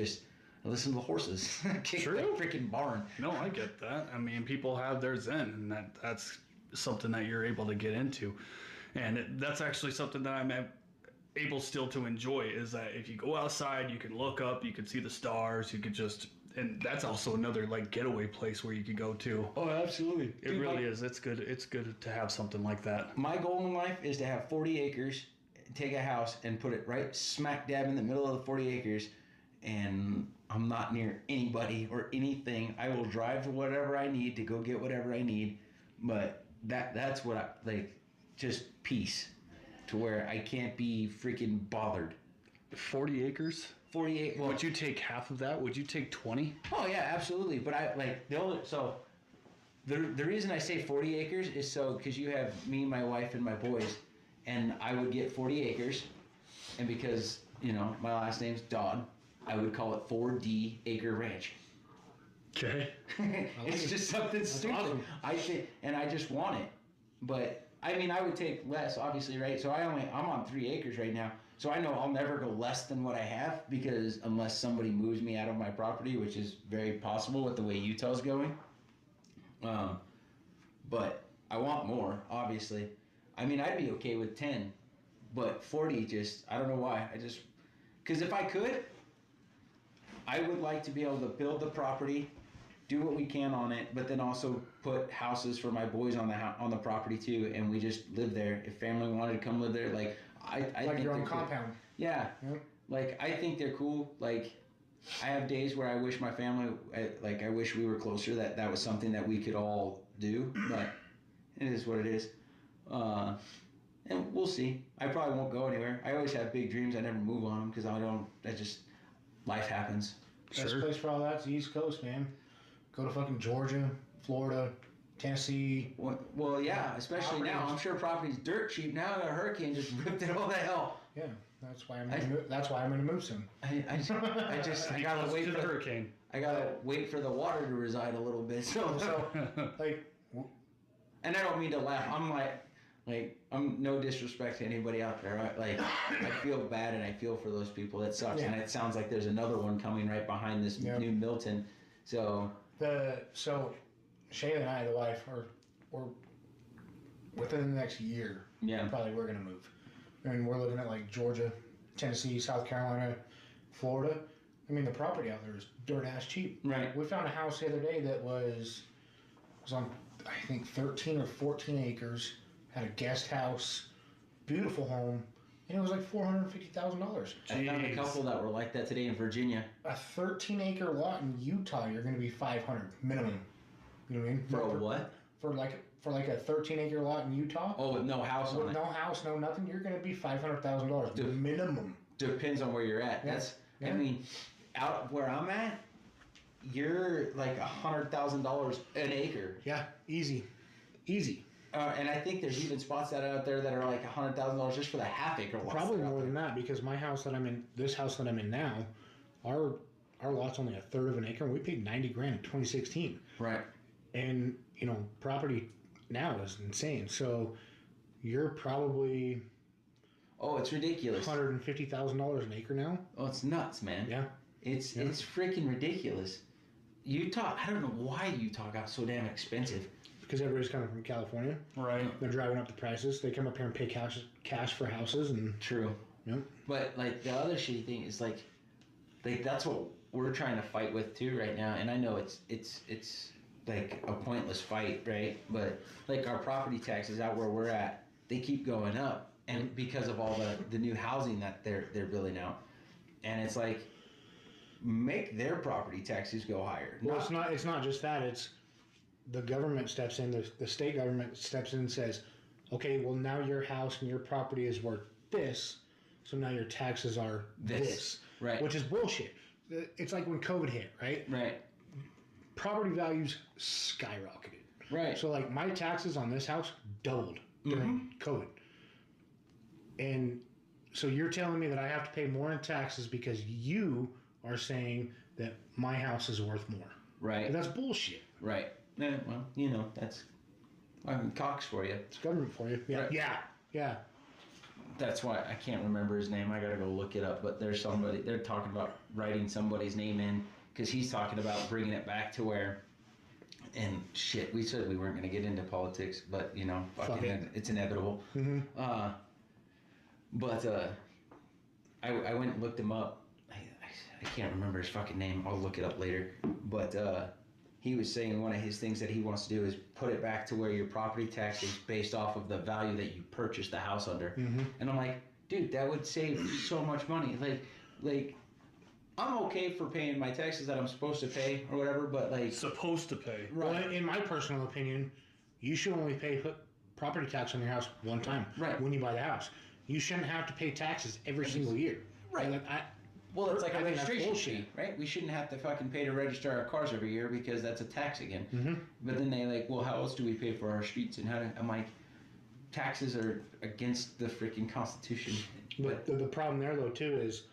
Speaker 2: listen to the horses. Kick
Speaker 1: True.
Speaker 2: the freaking barn.
Speaker 1: No, I get that. I mean, people have their zen, and that's something that you're able to get into. And that's actually something that I'm able still to enjoy, is that if you go outside, you can look up, you can see the stars, you could just, and that's also another like getaway place where you could go to.
Speaker 2: Oh, absolutely.
Speaker 1: It really is. It's good. It's good to have something like that.
Speaker 2: My goal in life is to have 40 acres, take a house and put it right smack dab in the middle of the 40 acres, and I'm not near anybody or anything. I will drive to whatever I need to go get whatever I need, but that's what I like, just peace, to where I can't be freaking bothered.
Speaker 1: 40 acres?
Speaker 2: 48. Well,
Speaker 1: Would you take half of that? Would you take 20?
Speaker 2: oh yeah, absolutely. But I like the reason I say 40 acres is because you have me, my wife, and my boys, and I would get 40 acres, and because my last name's Dodd, I would call it 4D Acre Ranch.
Speaker 1: Okay.
Speaker 2: It's just something stupid.
Speaker 3: Awesome.
Speaker 2: I think, and I just want it, but I mean, I would take less, obviously, right? So I'm on 3 acres right now, so I know I'll never go less than what I have, because unless somebody moves me out of my property, which is very possible with the way Utah's going. But I want more, obviously. I mean, I'd be okay with 10, but 40 just, I don't know why. Because if I could, I would like to be able to build the property, do what we can on it, but then also put houses for my boys on the property too, and we just live there. If family wanted to come live there, like I
Speaker 3: Like
Speaker 2: think
Speaker 3: your own
Speaker 2: they're cool.
Speaker 3: compound.
Speaker 2: Yeah,
Speaker 3: Yep.
Speaker 2: like I think they're cool. Like I have days where I wish my family, I wish we were closer. That was something that we could all do, but it is what it is. And we'll see. I probably won't go anywhere. I always have big dreams. I never move on them because life happens.
Speaker 3: Best place for all that's the East Coast, man. Go to fucking Georgia, Florida, Tennessee.
Speaker 2: Well, yeah, especially now. I'm sure property's dirt cheap now. A hurricane just ripped it all to hell.
Speaker 3: Yeah, that's why I'm gonna move soon.
Speaker 2: I gotta wait
Speaker 1: for
Speaker 2: for
Speaker 1: the hurricane.
Speaker 2: I gotta wait for the water to reside a little bit. So
Speaker 3: Like,
Speaker 2: and I don't mean to laugh. I'm like I'm no disrespect to anybody out there. I feel bad and I feel for those people. That sucks.
Speaker 3: Yeah.
Speaker 2: And it sounds like there's another one coming right behind this new Milton. So
Speaker 3: Shayla and I, the wife, we're within the next year.
Speaker 2: yeah,
Speaker 3: Probably we're gonna move, and we're looking at like Georgia, Tennessee, South Carolina, Florida. I mean, the property out there is dirt ass cheap.
Speaker 2: right.
Speaker 3: We found a house the other day that was was on, I think, 13 or 14 acres, had a guest house, beautiful home, and it was like $450,000.
Speaker 2: I found a couple that were like that today in Virginia.
Speaker 3: A 13-acre lot in Utah, you're going to be $500 minimum. You know what I mean?
Speaker 2: For a what?
Speaker 3: For like a 13-acre lot in Utah.
Speaker 2: Oh, with no house on it.
Speaker 3: With no house, no nothing, you're going to be $500,000 minimum.
Speaker 2: Depends on where you're at.
Speaker 3: Yeah.
Speaker 2: I mean, out where I'm at, you're like $100,000 an acre.
Speaker 3: Yeah, easy.
Speaker 2: And I think there's even spots that are out there that are like $100,000 just for the half-acre lots.
Speaker 3: Probably more than that, because my house that I'm in, this house that I'm in now, our lot's only a third of an acre, and we paid $90,000 in 2016.
Speaker 2: Right.
Speaker 3: And property now is insane. So you're probably
Speaker 2: it's ridiculous.
Speaker 3: $150,000 an acre now.
Speaker 2: Oh, it's nuts, man.
Speaker 3: Yeah.
Speaker 2: It's freaking ridiculous. Utah, I don't know why Utah got so damn expensive.
Speaker 3: Because everybody's coming from California.
Speaker 1: Right.
Speaker 3: They're driving up the prices. They come up here and pay cash for houses. And
Speaker 2: True.
Speaker 3: Yep.
Speaker 2: But like the other shitty thing is like that's what we're trying to fight with too right now. And I know it's like a pointless fight, right? But like our property taxes out where we're at, they keep going up, and because of all the new housing that they're building out, and it's like make their property taxes go higher.
Speaker 3: Well, it's not just that. It's the government steps in. The state government steps in and says, okay, well now your house and your property is worth this, so now your taxes are this.
Speaker 2: Right.
Speaker 3: Which is bullshit. It's like when COVID hit, right?
Speaker 2: Right.
Speaker 3: Property values skyrocketed.
Speaker 2: Right.
Speaker 3: So like my taxes on this house doubled during COVID. And so you're telling me that I have to pay more in taxes because you are saying that my house is worth more.
Speaker 2: Right.
Speaker 3: But that's bullshit.
Speaker 2: Right. Yeah, well, that's Cox for you.
Speaker 3: It's government for you. Yeah.
Speaker 2: Right.
Speaker 3: Yeah.
Speaker 2: That's why I can't remember his name. I gotta go look it up. But there's somebody, they're talking about writing somebody's name in because he's talking about bringing it back to where, and shit, we said we weren't gonna get into politics, but it's inevitable.
Speaker 3: Mm-hmm.
Speaker 2: But I went and looked him up. I can't remember his fucking name. I'll look it up later. But he was saying one of his things that he wants to do is put it back to where your property tax is based off of the value that you purchased the house under.
Speaker 3: Mm-hmm.
Speaker 2: And I'm like, dude, that would save so much money. Like I'm okay for paying my taxes that I'm supposed to pay or whatever, but like
Speaker 1: Supposed to pay.
Speaker 3: Right. Well, in my personal opinion, you should only pay property tax on your house one time.
Speaker 2: Right.
Speaker 3: When you buy the house. You shouldn't have to pay taxes every single year.
Speaker 2: Right.
Speaker 3: Like,
Speaker 2: well, it's like a
Speaker 3: I think that's
Speaker 2: registration
Speaker 3: bullshit.
Speaker 2: fee, right? We shouldn't have to fucking pay to register our cars every year because that's a tax again.
Speaker 3: Mm-hmm.
Speaker 2: But then they like, well, how else do we pay for our streets and how do... I'm like, taxes are against the freaking Constitution. But
Speaker 3: the problem there, though, too, is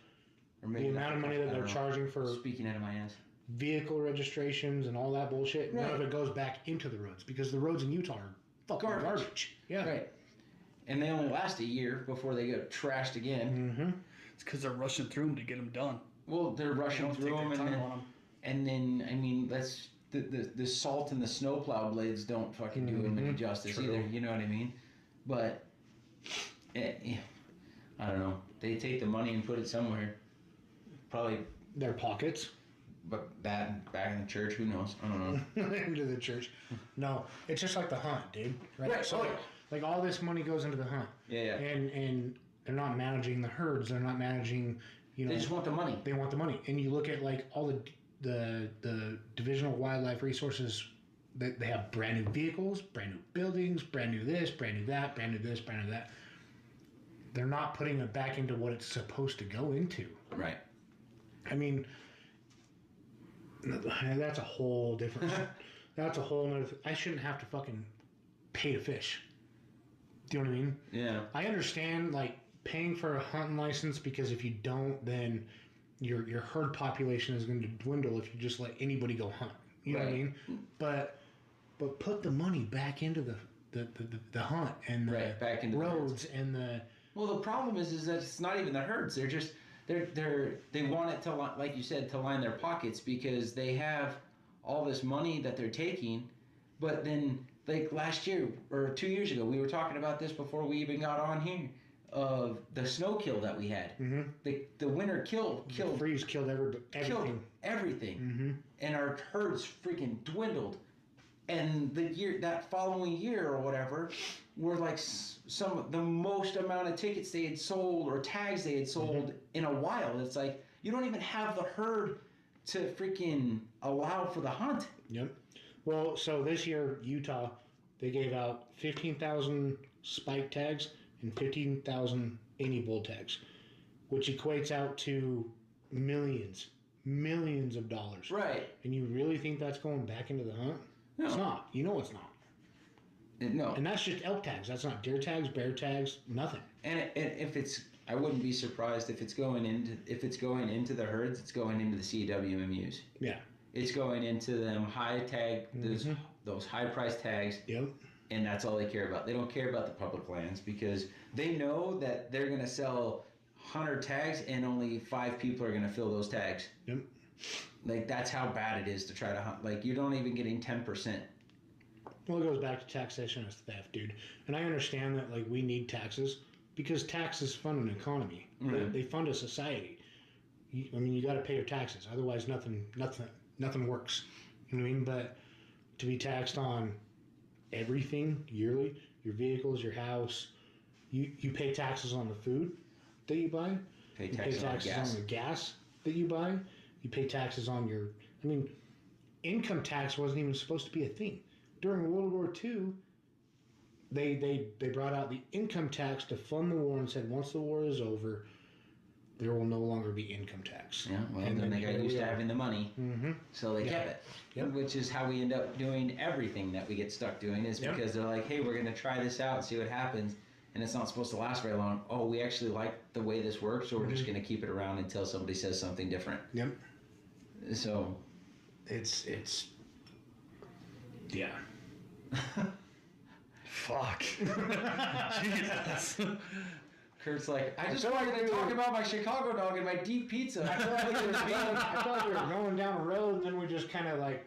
Speaker 3: the amount of money that they're charging for
Speaker 2: speaking out of my ass,
Speaker 3: vehicle registrations and all that bullshit,
Speaker 2: right.
Speaker 3: None of it goes back into the roads because the roads in Utah are fucking garbage. Yeah.
Speaker 2: Right. And they only last a year before they get trashed again.
Speaker 3: Mm-hmm.
Speaker 1: It's because they're rushing through them to get them done.
Speaker 2: Well, they're rushing through them, and then I mean, that's the salt and the snowplow blades don't fucking do them any justice either. You know what I mean? But I don't know. They take the money and put it somewhere. Probably
Speaker 3: their pockets.
Speaker 2: But back in the church, who knows? I don't know.
Speaker 3: Into the church. No, it's just like the hunt, dude. Right. So like all this money goes into the hunt.
Speaker 2: Yeah.
Speaker 3: And they're not managing the herds. They're not managing.
Speaker 2: They just want the money.
Speaker 3: They want the money. And you look at like all the Division of Wildlife Resources. They have brand new vehicles, brand new buildings, brand new this, brand new that, brand new this, brand new that. They're not putting it back into what it's supposed to go into.
Speaker 2: Right.
Speaker 3: I mean, that's a whole different. That's a whole nother. I shouldn't have to fucking pay to fish. Do you know what I mean?
Speaker 2: Yeah.
Speaker 3: I understand like paying for a hunting license because if you don't, then your herd population is going to dwindle if you just let anybody go hunt. You know what I mean? But put the money back into the hunt and the
Speaker 2: back into
Speaker 3: roads and the.
Speaker 2: Well, the problem is that it's not even the herds. They're just they want it to, like you said, to line their pockets because they have all this money that they're taking, but then like last year or 2 years ago, we were talking about this before we even got on here of the snow kill that we had.
Speaker 3: Mm-hmm.
Speaker 2: The winter killed
Speaker 3: the freeze killed everything.
Speaker 2: Killed everything, and our herds freaking dwindled. And that following year or whatever, were like the most amount of tickets they had sold or tags they had sold in a while. It's like you don't even have the herd to freaking allow for the hunt.
Speaker 3: Yep. Well, so this year, Utah, they gave out 15,000 spike tags and 15,000 any bull tags, which equates out to millions of dollars.
Speaker 2: Right.
Speaker 3: And you really think that's going back into the hunt?
Speaker 2: No.
Speaker 3: It's not. You know it's not.
Speaker 2: No.
Speaker 3: And that's just elk tags. That's not deer tags, bear tags, nothing.
Speaker 2: And if it's, I wouldn't be surprised if it's going into the herds. It's going into the CWMUs.
Speaker 3: Yeah.
Speaker 2: It's going into them high tag, those high price tags.
Speaker 3: Yep.
Speaker 2: And that's all they care about. They don't care about the public lands because they know that they're going to sell 100 tags and only 5 people are going to fill those tags.
Speaker 3: Yep.
Speaker 2: Like, that's how bad it is to try to hunt. Like, you're not even getting 10%.
Speaker 3: Well, it goes back to taxation as theft, dude. And I understand that, like, we need taxes because taxes fund an economy.
Speaker 2: Right.
Speaker 3: They fund a society. I mean, you got to pay your taxes. Otherwise, nothing works. You know what I mean? But to be taxed on everything yearly, your vehicles, your house, you pay taxes on the food that you buy.
Speaker 2: Pay
Speaker 3: You
Speaker 2: taxes on gas.
Speaker 3: on the gas that you buy. You pay taxes on your... I mean, income tax wasn't even supposed to be a thing. During World War II, they brought out the income tax to fund the war and said once the war is over, there will no longer be income tax.
Speaker 2: Yeah, well, and then they got used to having the money, so they kept it.
Speaker 3: Yep.
Speaker 2: Which is how we end up doing everything that we get stuck doing is because they're like, hey, we're going to try this out and see what happens. And it's not supposed to last very long. Oh, we actually like the way this works, so we're just going to keep it around until somebody says something different.
Speaker 3: Yep.
Speaker 2: So,
Speaker 3: It's yeah.
Speaker 1: Fuck. Jesus.
Speaker 2: Kurt's like, I just wanted to talk about my Chicago dog and my deep pizza.
Speaker 3: I felt like we were going down a road and then we just kind of like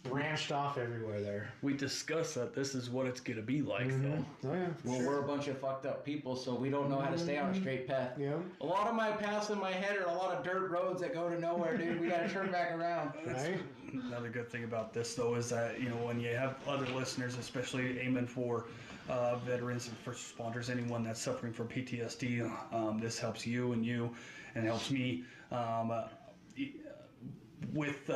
Speaker 3: branched off everywhere there.
Speaker 1: We discussed that this is what it's going to be like, though.
Speaker 3: Oh yeah.
Speaker 2: Well, we're a bunch of fucked up people, so we don't know how to stay on a straight path.
Speaker 3: Yeah.
Speaker 2: A lot of my paths in my head are a lot of dirt roads that go to nowhere, dude. We got to turn back around.
Speaker 3: Right.
Speaker 1: Another good thing about this, though, is that, you know, when you have other listeners, especially aiming for veterans and first responders, anyone that's suffering from PTSD, this helps you and it helps me with...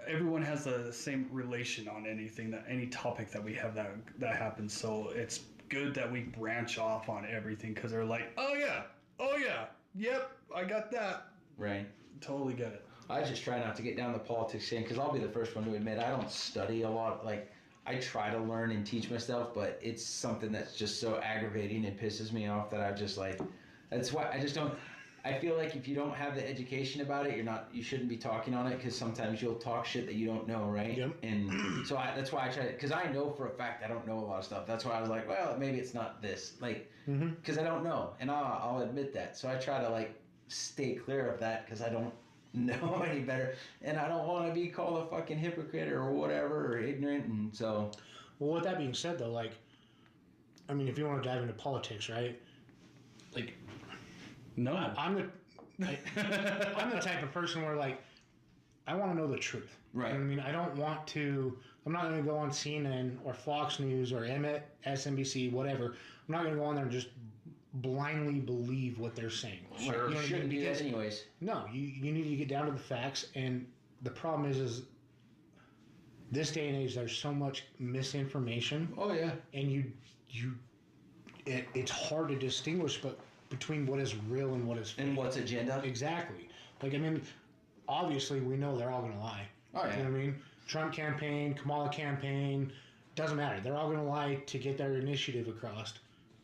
Speaker 1: everyone has the same relation on any topic that we have that happens. So it's good that we branch off on everything because they're like, oh yeah, yep, I got that.
Speaker 2: Right.
Speaker 1: Totally get it.
Speaker 2: I just try not to get down the politics thing because I'll be the first one to admit I don't study a lot. Like, I try to learn and teach myself, but it's something that's just so aggravating and pisses me off that I just like. That's why I just don't. I feel like if you don't have the education about it, you shouldn't be talking on it because sometimes you'll talk shit that you don't know, right?
Speaker 3: Yep.
Speaker 2: And so that's why I try to, because I know for a fact I don't know a lot of stuff. That's why I was like, well, maybe it's not this, like, because I don't know, and I'll admit that. So I try to like stay clear of that because I don't know any better, and I don't want to be called a fucking hypocrite or whatever or ignorant, and so.
Speaker 3: Well, with that being said, though, like, I mean, if you want to dive into politics, right? Like.
Speaker 1: No.
Speaker 3: I'm the type of person where, like, I want to know the truth.
Speaker 2: Right.
Speaker 3: You know what I mean? I don't want to... I'm not going to go on CNN or Fox News or MSNBC, whatever. I'm not going to go on there and just blindly believe what they're saying.
Speaker 2: Sure.
Speaker 3: You know
Speaker 2: Shouldn't do that anyways.
Speaker 3: No, you need to get down to the facts, and the problem is this day and age, there's so much misinformation.
Speaker 2: Oh, yeah.
Speaker 3: And it's hard to distinguish, but between what is real and what is fake.
Speaker 2: And what's agenda.
Speaker 3: Exactly. Like, I mean, obviously we know they're all going to lie.
Speaker 2: Oh, yeah.
Speaker 3: You know what I mean? Trump campaign, Kamala campaign, doesn't matter. They're all going to lie to get their initiative across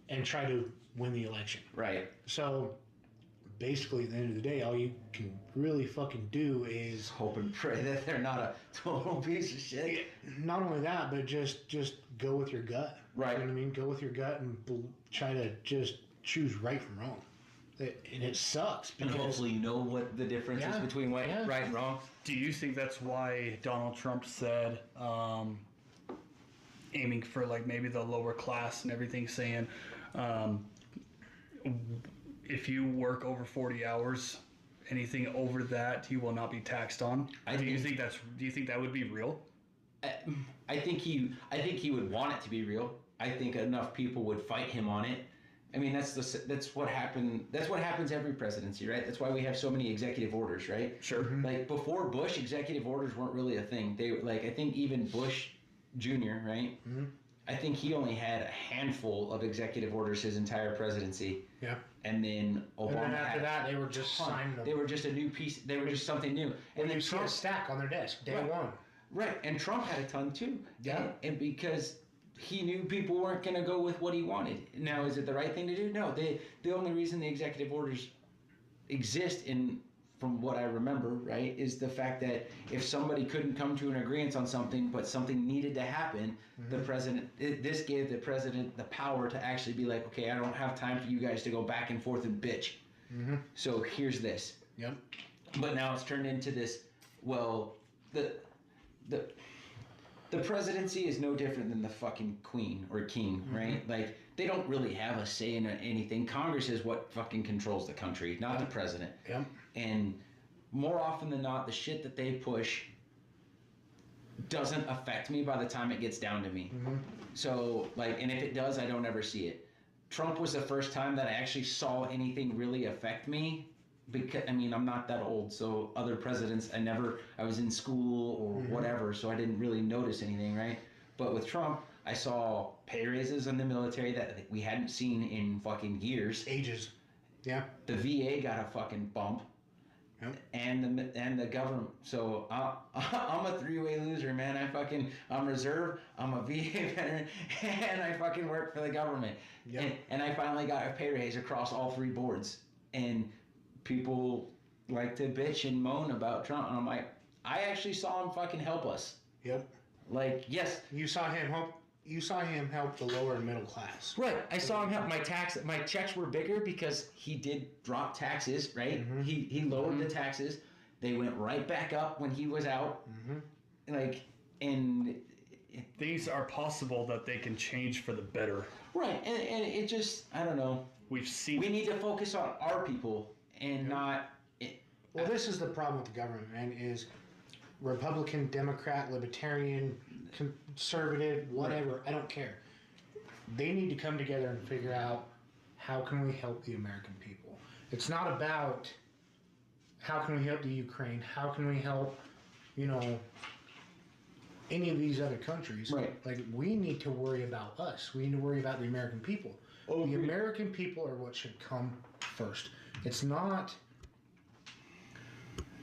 Speaker 3: and try to win the election.
Speaker 2: Right.
Speaker 3: So, basically, at the end of the day, all you can really fucking do is...
Speaker 2: Hope and pray that they're not a total piece of shit.
Speaker 3: Not only that, but just go with your gut.
Speaker 2: Right.
Speaker 3: You know what I mean? Go with your gut and try to just choose right from wrong. And it sucks.
Speaker 2: And hopefully you know what the difference is between right and wrong.
Speaker 1: Do you think that's why Donald Trump said aiming for like maybe the lower class and everything, saying if you work over 40 hours anything over that he will not be taxed on. Do you think that would be real?
Speaker 2: I think he would want it to be real. I think enough people would fight him on it. I mean, that's what happened. That's what happens every presidency, right? That's why we have so many executive orders, right?
Speaker 1: Sure.
Speaker 2: Like before Bush, executive orders weren't really a thing. They I think even bush Jr., right? Mm-hmm. I think he only had a handful of executive orders his entire presidency.
Speaker 3: Yeah.
Speaker 2: And then Obama.
Speaker 3: And then after that, they were just signed them.
Speaker 2: They were just a new piece. They were just something new.
Speaker 3: And then you see a stack on their desk day one.
Speaker 2: Right. And Trump had a ton too.
Speaker 3: Yeah.
Speaker 2: And because he knew people weren't going to go with what he wanted. Now, is it the right thing to do? No. The only reason the executive orders exist from what I remember, right, is the fact that if somebody couldn't come to an agreement on something, but something needed to happen, the president, this gave the president the power to actually be like, okay, I don't have time for you guys to go back and forth and bitch. Mm-hmm. So here's this.
Speaker 3: Yep.
Speaker 2: But now it's turned into this, well, the presidency is no different than the fucking queen or king, right? Like, they don't really have a say in anything. Congress is what fucking controls the country, not the president.
Speaker 3: Yep.
Speaker 2: And more often than not, the shit that they push doesn't affect me by the time it gets down to me. Mm-hmm. So, like, and if it does, I don't ever see it. Trump was the first time that I actually saw anything really affect me. Because, I mean, I'm not that old, so other presidents, I was in school or whatever, so I didn't really notice anything, right? But with Trump, I saw pay raises in the military that we hadn't seen in fucking years.
Speaker 3: Ages. Yeah.
Speaker 2: The VA got a fucking bump.
Speaker 3: Yep.
Speaker 2: And the government. So I'm a three-way loser, man. I'm reserve, I'm a VA veteran, and I fucking work for the government. Yep. And I finally got a pay raise across all three boards. And people like to bitch and moan about Trump, and I'm like, I actually saw him fucking help us.
Speaker 3: Yep.
Speaker 2: Like, yes.
Speaker 3: You saw him help the lower and middle class.
Speaker 2: Right. I saw him help my checks were bigger because he did drop taxes, right? Mm-hmm. He lowered the taxes. They went right back up when he was out. Mm-hmm. Like, and
Speaker 1: things are possible that they can change for the better.
Speaker 2: Right. And it just, I don't know.
Speaker 1: We
Speaker 2: need to focus on our people and not.
Speaker 3: Well, this is the problem with the government, man, is Republican, Democrat, Libertarian, conservative, whatever, right. I don't care. They need to come together and figure out how can we help the American people. It's not about how can we help the Ukraine, how can we help, any of these other countries.
Speaker 2: Right.
Speaker 3: Like, we need to worry about us. We need to worry about the American people. The American people are what should come first.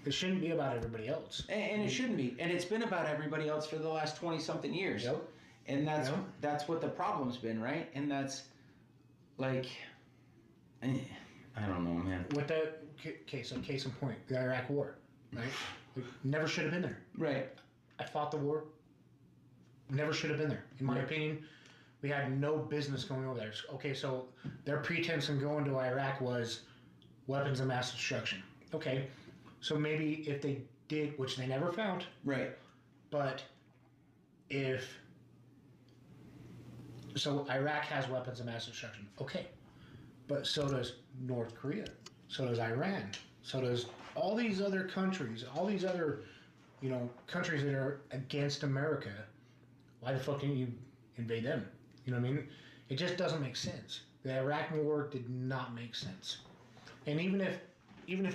Speaker 3: It shouldn't be about everybody else.
Speaker 2: And it shouldn't be. And it's been about everybody else for the last 20-something years.
Speaker 3: Yep.
Speaker 2: And that's what the problem's been, right? And that's, like, I don't know, man.
Speaker 3: With the case in point, the Iraq War, right? We never should have been there.
Speaker 2: Right.
Speaker 3: I fought the war. Never should have been there. In my opinion, we had no business going over there. Okay, so their pretense in going to Iraq was weapons of mass destruction. Okay. So maybe if they did, which they never found.
Speaker 2: Right.
Speaker 3: But so Iraq has weapons of mass destruction. Okay. But so does North Korea. So does Iran. So does all these other countries, all these other, countries that are against America. Why the fuck didn't you invade them? You know what I mean? It just doesn't make sense. The Iraq War did not make sense. And even if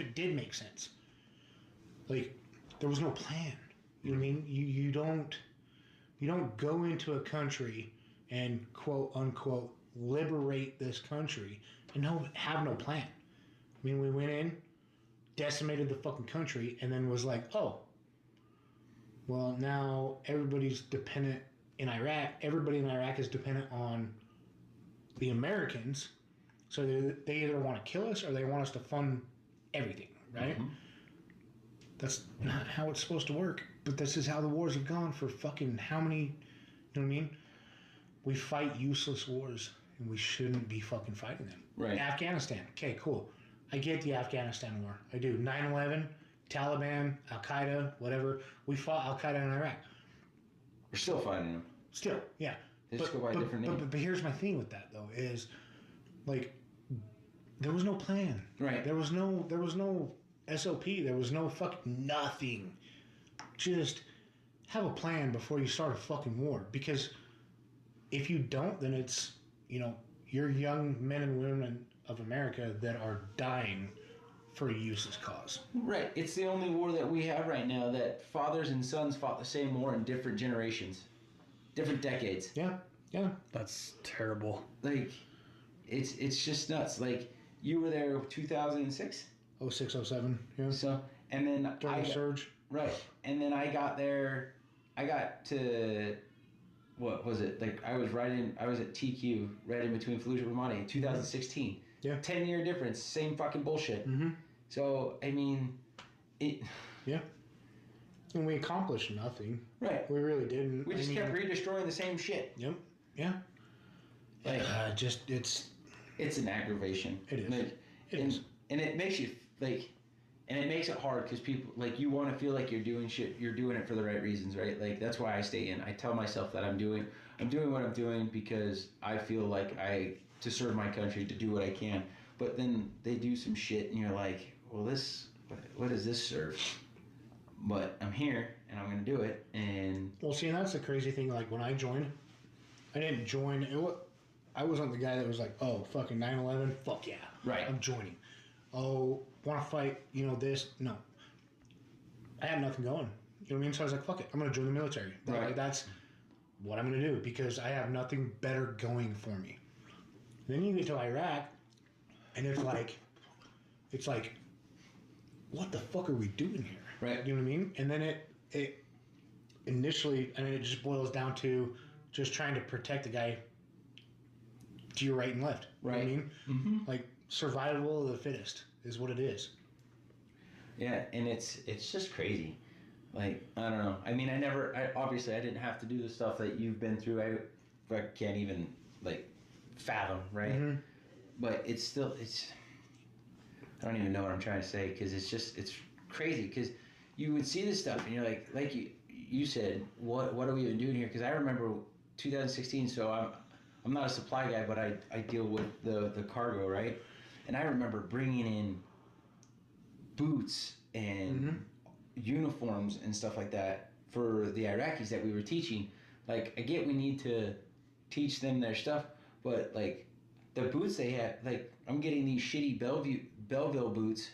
Speaker 3: it did make sense, like, there was no plan. You know what I mean? You don't go into a country and quote unquote liberate this country and have no plan. I mean, we went in, decimated the fucking country, and then was like, oh, well, now everybody's dependent in Iraq. Everybody in Iraq is dependent on the Americans, so they either want to kill us or they want us to fund everything, right? Mm-hmm. That's not how it's supposed to work. But this is how the wars have gone for fucking how many, you know what I mean? We fight useless wars, and we shouldn't be fucking fighting them.
Speaker 2: Right.
Speaker 3: Afghanistan. Okay, cool. I get the Afghanistan war. I do. 9/11, Taliban, Al-Qaeda, whatever. We fought Al-Qaeda in Iraq.
Speaker 2: We're still fighting them.
Speaker 3: Still, yeah.
Speaker 2: They just go by a different name.
Speaker 3: But here's my thing with that, though, is, like, there was no plan.
Speaker 2: Right.
Speaker 3: There was no SOP. There was no fucking nothing. Just have a plan before you start a fucking war. Because if you don't, then it's, your young men and women of America that are dying for a useless cause.
Speaker 2: Right. It's the only war that we have right now that fathers and sons fought the same war in different generations, different decades.
Speaker 3: Yeah.
Speaker 1: That's terrible.
Speaker 2: Like, it's just nuts. Like, you were there 2006?
Speaker 3: 06, 07. Yeah.
Speaker 2: So, and then
Speaker 3: During the surge.
Speaker 2: Right. And then I got to, what was it? Like, I was at TQ, right in between Fallujah and Ramadi in 2016.
Speaker 3: Yeah.
Speaker 2: 10-year difference, same fucking bullshit.
Speaker 3: Mm-hmm.
Speaker 2: So, I mean, it...
Speaker 3: Yeah. And we accomplished nothing.
Speaker 2: Right.
Speaker 3: We really didn't.
Speaker 2: We just kept redestroying the same shit.
Speaker 3: Yep. Yeah.
Speaker 2: Like,
Speaker 3: it's
Speaker 2: an aggravation.
Speaker 3: It is.
Speaker 2: Like,
Speaker 3: it is.
Speaker 2: And it makes you, like... And it makes it hard because people, like, you want to feel like you're doing shit. You're doing it for the right reasons, right? Like, that's why I stay in. I tell myself that I'm doing what I'm doing because I feel like to serve my country, to do what I can. But then they do some shit and you're like, well, what does this serve? But I'm here and I'm going to do it. And
Speaker 3: well, see, and that's the crazy thing. Like, when I joined, I didn't join. I wasn't the guy that was like, oh, fucking 9/11, fuck yeah.
Speaker 2: Right.
Speaker 3: I'm joining. Oh, want to fight, this? No. I had nothing going. You know what I mean? So I was like, fuck it. I'm going to join the military.
Speaker 2: Right.
Speaker 3: Like, that's what I'm going to do because I have nothing better going for me. Then you get to Iraq, and it's like, what the fuck are we doing here?
Speaker 2: Right.
Speaker 3: You know what I mean? And then it initially, it just boils down to just trying to protect the guy to your right and left.
Speaker 2: Right.
Speaker 3: You know what I mean?
Speaker 2: Mm-hmm.
Speaker 3: Like, survival of the fittest is what it is.
Speaker 2: Yeah, and it's just crazy. Like, I don't know. I mean, obviously I didn't have to do the stuff that you've been through. I can't even, like, fathom, right?
Speaker 3: Mm-hmm.
Speaker 2: But it's I don't even know what I'm trying to say because it's crazy because you would see this stuff and you're like you said, what are we even doing here? Because I remember 2016, so I'm not a supply guy, but I deal with the cargo, right? And I remember bringing in boots and uniforms and stuff like that for the Iraqis that we were teaching. Like, I get we need to teach them their stuff, but, like, the boots they have, like, I'm getting these shitty Belleville boots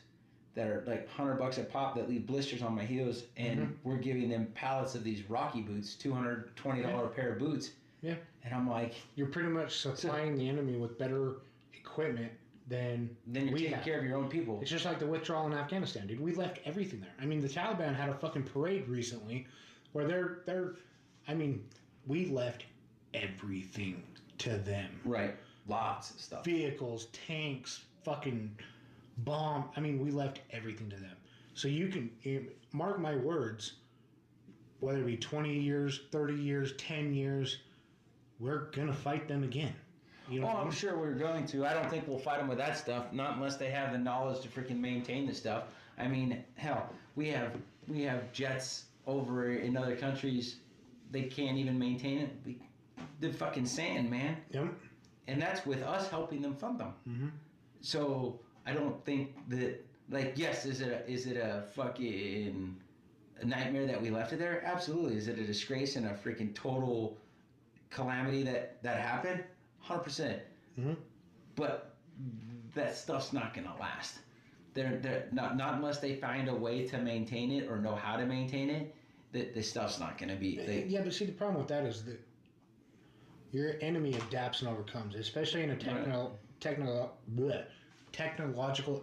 Speaker 2: that are, like, $100 a pop that leave blisters on my heels, and we're giving them pallets of these Rocky boots, $220 pair of boots.
Speaker 3: Yeah.
Speaker 2: And I'm like...
Speaker 3: You're pretty much supplying the enemy with better equipment than
Speaker 2: you're taking care of your own people.
Speaker 3: It's just like the withdrawal in Afghanistan, dude. We left everything there. I mean, the Taliban had a fucking parade recently where we left everything to them.
Speaker 2: Right. Lots of stuff.
Speaker 3: Vehicles, tanks, fucking bomb. I mean, we left everything to them. So you can mark my words, whether it be 20 years, 30 years, 10 years, we're going to fight them again. You know
Speaker 2: I'm sure we're going to. I don't think we'll fight them with that stuff, not unless they have the knowledge to freaking maintain the stuff. I mean, hell, we have jets over in other countries. They can't even maintain it. The fucking sand, man.
Speaker 3: Yep.
Speaker 2: And that's with us helping them fund them.
Speaker 3: Mm-hmm.
Speaker 2: So I don't think that, like, yes, is it a fucking nightmare that we left it there? Absolutely. Is it a disgrace and a freaking total calamity that happened? 100%.
Speaker 3: Mm-hmm.
Speaker 2: But that stuff's not gonna last. They're not unless they find a way to maintain it or know how to maintain it. The stuff's not gonna be.
Speaker 3: Yeah, but see, the problem with that is that your enemy adapts and overcomes, especially in a technological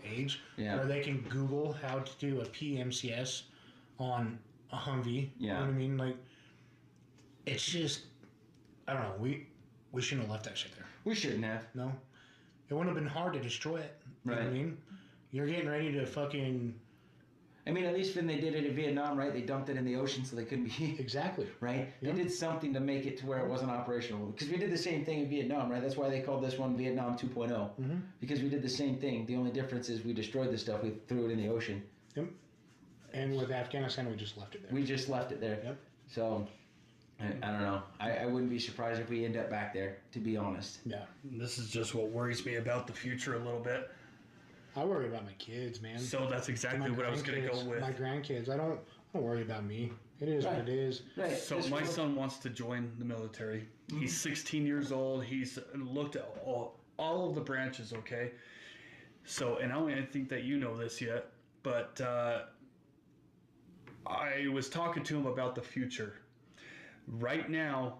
Speaker 3: age where they can Google how to do a PMCS on a Humvee.
Speaker 2: Yeah.
Speaker 3: You know what I mean? Like, it's just, I don't know. We shouldn't have left that shit there.
Speaker 2: We shouldn't have.
Speaker 3: No. It wouldn't have been hard to destroy it. You know what I mean? You're getting ready to fucking...
Speaker 2: I mean, at least when they did it in Vietnam, right? They dumped it in the ocean so they couldn't be...
Speaker 3: Exactly.
Speaker 2: Right?
Speaker 3: Yep.
Speaker 2: They did something to make it to where it wasn't operational. Because we did the same thing in Vietnam, right? That's why they called this one Vietnam 2.0.
Speaker 3: Mm-hmm.
Speaker 2: Because we did the same thing. The only difference is we destroyed the stuff. We threw it in the ocean.
Speaker 3: Yep. And with Afghanistan, we just left it there.
Speaker 2: We just left it there.
Speaker 3: Yep.
Speaker 2: So... I don't know. I wouldn't be surprised if we end up back there, to be honest.
Speaker 3: Yeah.
Speaker 1: This is just what worries me about the future a little bit.
Speaker 3: I worry about my kids, man.
Speaker 1: So that's exactly what I was going to go with.
Speaker 3: My grandkids. I don't worry about me. It is what it is.
Speaker 2: Right.
Speaker 1: So my son wants to join the military. He's 16 years old. He's looked at all of the branches, okay? So, and I don't think that you know this yet, but I was talking to him about the future. Right now,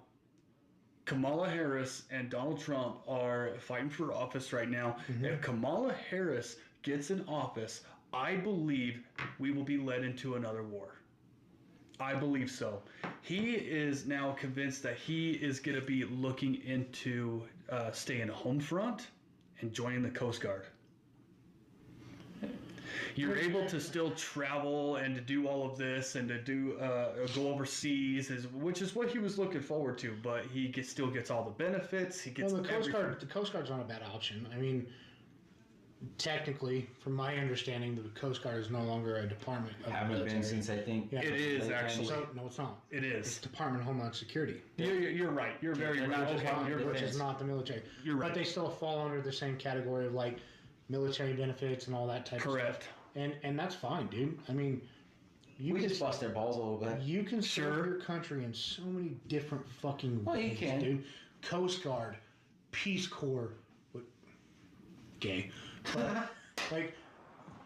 Speaker 1: Kamala Harris and Donald Trump are fighting for office right now. If Kamala Harris gets in office, I believe we will be led into another war. I believe so. He is now convinced that he is going to be looking into staying home front and joining the Coast Guard. You're able to still travel and to do all of this and to do go overseas, which is what he was looking forward to. But he still gets all the benefits. He gets
Speaker 3: the Coast Guard. The Coast Guard's not a bad option. I mean, technically, from my understanding, the Coast Guard is no longer a department of the
Speaker 2: Haven't
Speaker 3: military.
Speaker 2: been since I think.
Speaker 1: It is actually.
Speaker 3: So, no, it's not.
Speaker 1: It is.
Speaker 3: It's Department of Homeland Security.
Speaker 1: You're right. You're very
Speaker 2: they're
Speaker 1: right.
Speaker 2: not
Speaker 1: Okay,
Speaker 2: Department of
Speaker 3: Which
Speaker 2: Defense.
Speaker 3: is not the military.
Speaker 1: You're right.
Speaker 3: But they still fall under the same category of like military benefits and all that type of
Speaker 1: Correct.
Speaker 3: stuff. And that's fine, dude. I mean, you
Speaker 2: We
Speaker 3: can
Speaker 2: just bust their balls a little bit.
Speaker 3: you can
Speaker 1: Sure.
Speaker 3: serve your country in so many different fucking
Speaker 2: Well, you
Speaker 3: ways,
Speaker 2: can.
Speaker 3: dude. Coast Guard, Peace Corps, gay, but like,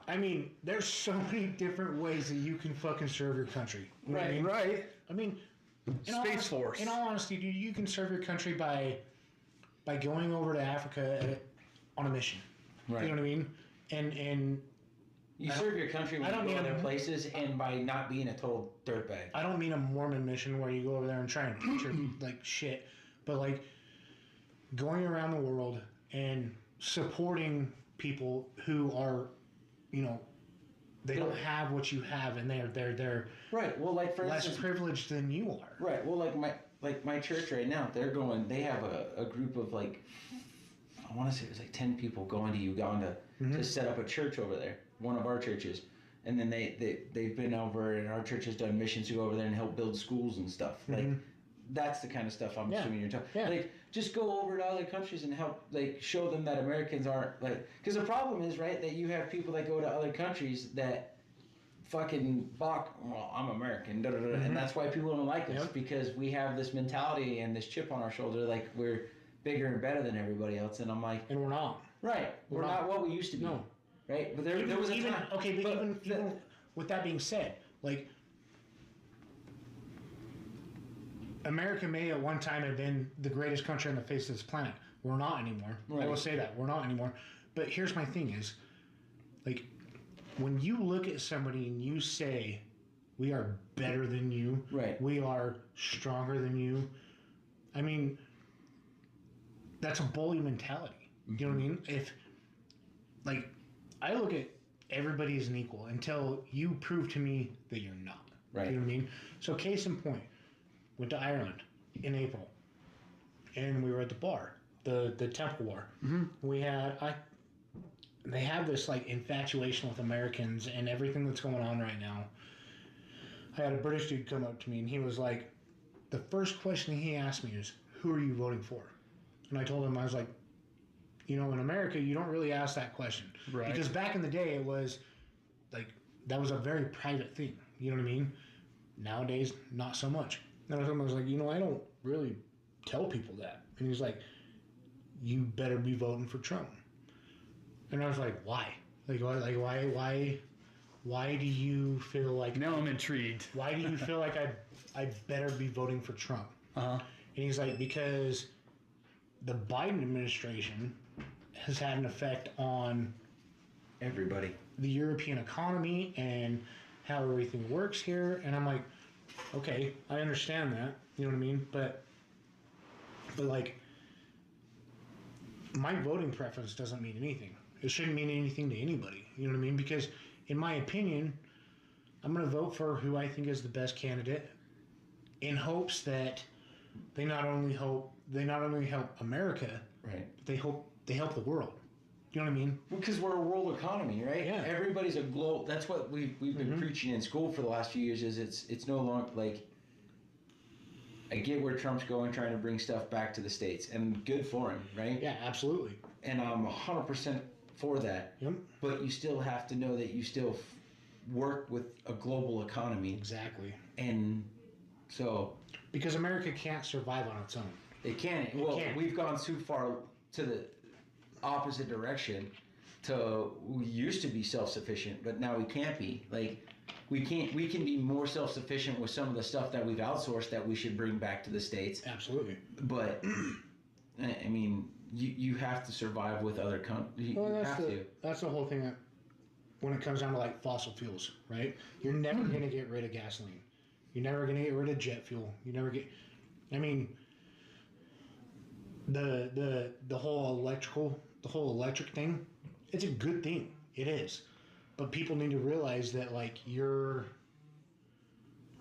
Speaker 3: I mean, there's so many different ways that you can fucking serve your country. You know what I mean?
Speaker 1: Right.
Speaker 3: I mean,
Speaker 1: Space Force.
Speaker 3: In all honesty, dude, you can serve your country by going over to Africa on a mission.
Speaker 2: Right.
Speaker 3: You know what I mean? And
Speaker 2: You serve your country when
Speaker 3: I don't
Speaker 2: you go
Speaker 3: mean
Speaker 2: other
Speaker 3: a-
Speaker 2: places and by not being a total dirtbag.
Speaker 3: I don't mean a Mormon mission where you go over there and try and preach your like shit, but like going around the world and supporting people who are, you know, they don't have what you have, and they're
Speaker 2: Right. Well, like for
Speaker 3: less
Speaker 2: instance,
Speaker 3: privileged than you are.
Speaker 2: right. Well, like my church right now, they have a group of like, I want to say it was like 10 people going to Uganda to set up a church over there, one of our churches. And then they've been over, and our church has done missions to go over there and help build schools and stuff. Like, that's the kind of stuff I'm assuming you're talking.
Speaker 3: Yeah.
Speaker 2: Like, just go over to other countries and help, like, show them that Americans aren't, like, because the problem is, right, that you have people that go to other countries that fucking balk, well, I'm American, da da da, and that's why people don't like us,
Speaker 3: Yep.
Speaker 2: because we have this mentality and this chip on our shoulder, like, we're bigger and better than everybody else, and I'm like,
Speaker 3: And we're not.
Speaker 2: right, we're
Speaker 3: We're
Speaker 2: not
Speaker 3: not.
Speaker 2: what we used to be.
Speaker 3: No.
Speaker 2: Right? But there was a
Speaker 3: even,
Speaker 2: time.
Speaker 3: okay, but
Speaker 2: but
Speaker 3: even with that being said, like, America may at one time have been the greatest country on the face of this planet. We're not anymore. I
Speaker 2: Right.
Speaker 3: will say that. We're not anymore. But here's my thing is, like, when you look at somebody and you say, we are better than you,
Speaker 2: Right.
Speaker 3: we are stronger than you, I mean, that's a bully mentality. You know what I mean? If, like, I look at everybody as an equal until you prove to me that you're not.
Speaker 2: Right.
Speaker 3: You know what I mean? So case in point, went to Ireland in April, and we were at the bar, the Temple Bar. We had they have this like infatuation with Americans and everything that's going on right now. I had a British dude come up to me, and he was like, the first question he asked me is, "Who are you voting for?" And I told him, I was like, you know, in America, you don't really ask that question.
Speaker 1: Right.
Speaker 3: Because back in the day, it was like, that was a very private thing. You know what I mean? Nowadays, not so much. And I was like, you know, I don't really tell people that. And he's like, you better be voting for Trump. And I was like, why? Like why do you feel like...
Speaker 1: Now I'm intrigued.
Speaker 3: Why do you feel like I better be voting for Trump?
Speaker 1: Uh-huh.
Speaker 3: And he's like, because the Biden administration has had an effect on
Speaker 2: Everybody.
Speaker 3: the European economy and how everything works here. And I'm like, okay, I understand that. You know what I mean? But like, my voting preference doesn't mean anything. It shouldn't mean anything to anybody. You know what I mean? Because in my opinion, I'm going to vote for who I think is the best candidate in hopes that they not only help America,
Speaker 2: Right.
Speaker 3: but they help the world. You know what I mean?
Speaker 2: Because we're a world economy, right?
Speaker 3: Yeah.
Speaker 2: Everybody's a global. That's what we've been preaching in school for the last few years. Is it's no longer like. I get where Trump's going, trying to bring stuff back to the States, and good for him, right?
Speaker 3: Yeah, absolutely.
Speaker 2: And I'm 100% for that.
Speaker 3: Yep.
Speaker 2: But you still have to know that you still work with a global economy.
Speaker 3: Exactly.
Speaker 2: And so...
Speaker 3: Because America can't survive on its own.
Speaker 2: It can't. We've gone too far to the opposite direction. We used to be self-sufficient, but now we can't be. Like, we can be more self-sufficient with some of the stuff that we've outsourced that we should bring back to the States.
Speaker 3: Absolutely.
Speaker 2: But, I mean, you have to survive with other countries.
Speaker 3: That's the whole thing that, when it comes down to, like, fossil fuels, right? You're never going to get rid of gasoline. You're never going to get rid of jet fuel. I mean, the whole electric thing, it's a good thing. It is. But people need to realize that, like,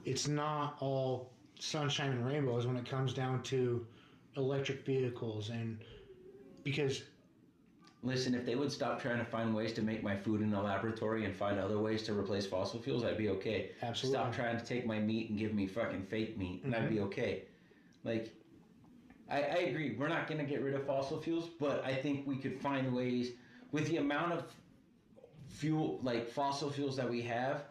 Speaker 3: it's not all sunshine and rainbows when it comes down to electric vehicles. And because...
Speaker 2: Listen, if they would stop trying to find ways to make my food in the laboratory and find other ways to replace fossil fuels, I'd be okay.
Speaker 3: Absolutely.
Speaker 2: Stop trying to take my meat and give me fucking fake meat, and I'd be okay. Like, I agree. We're not going to get rid of fossil fuels, but I think we could find ways with the amount of fuel, like fossil fuels that we have.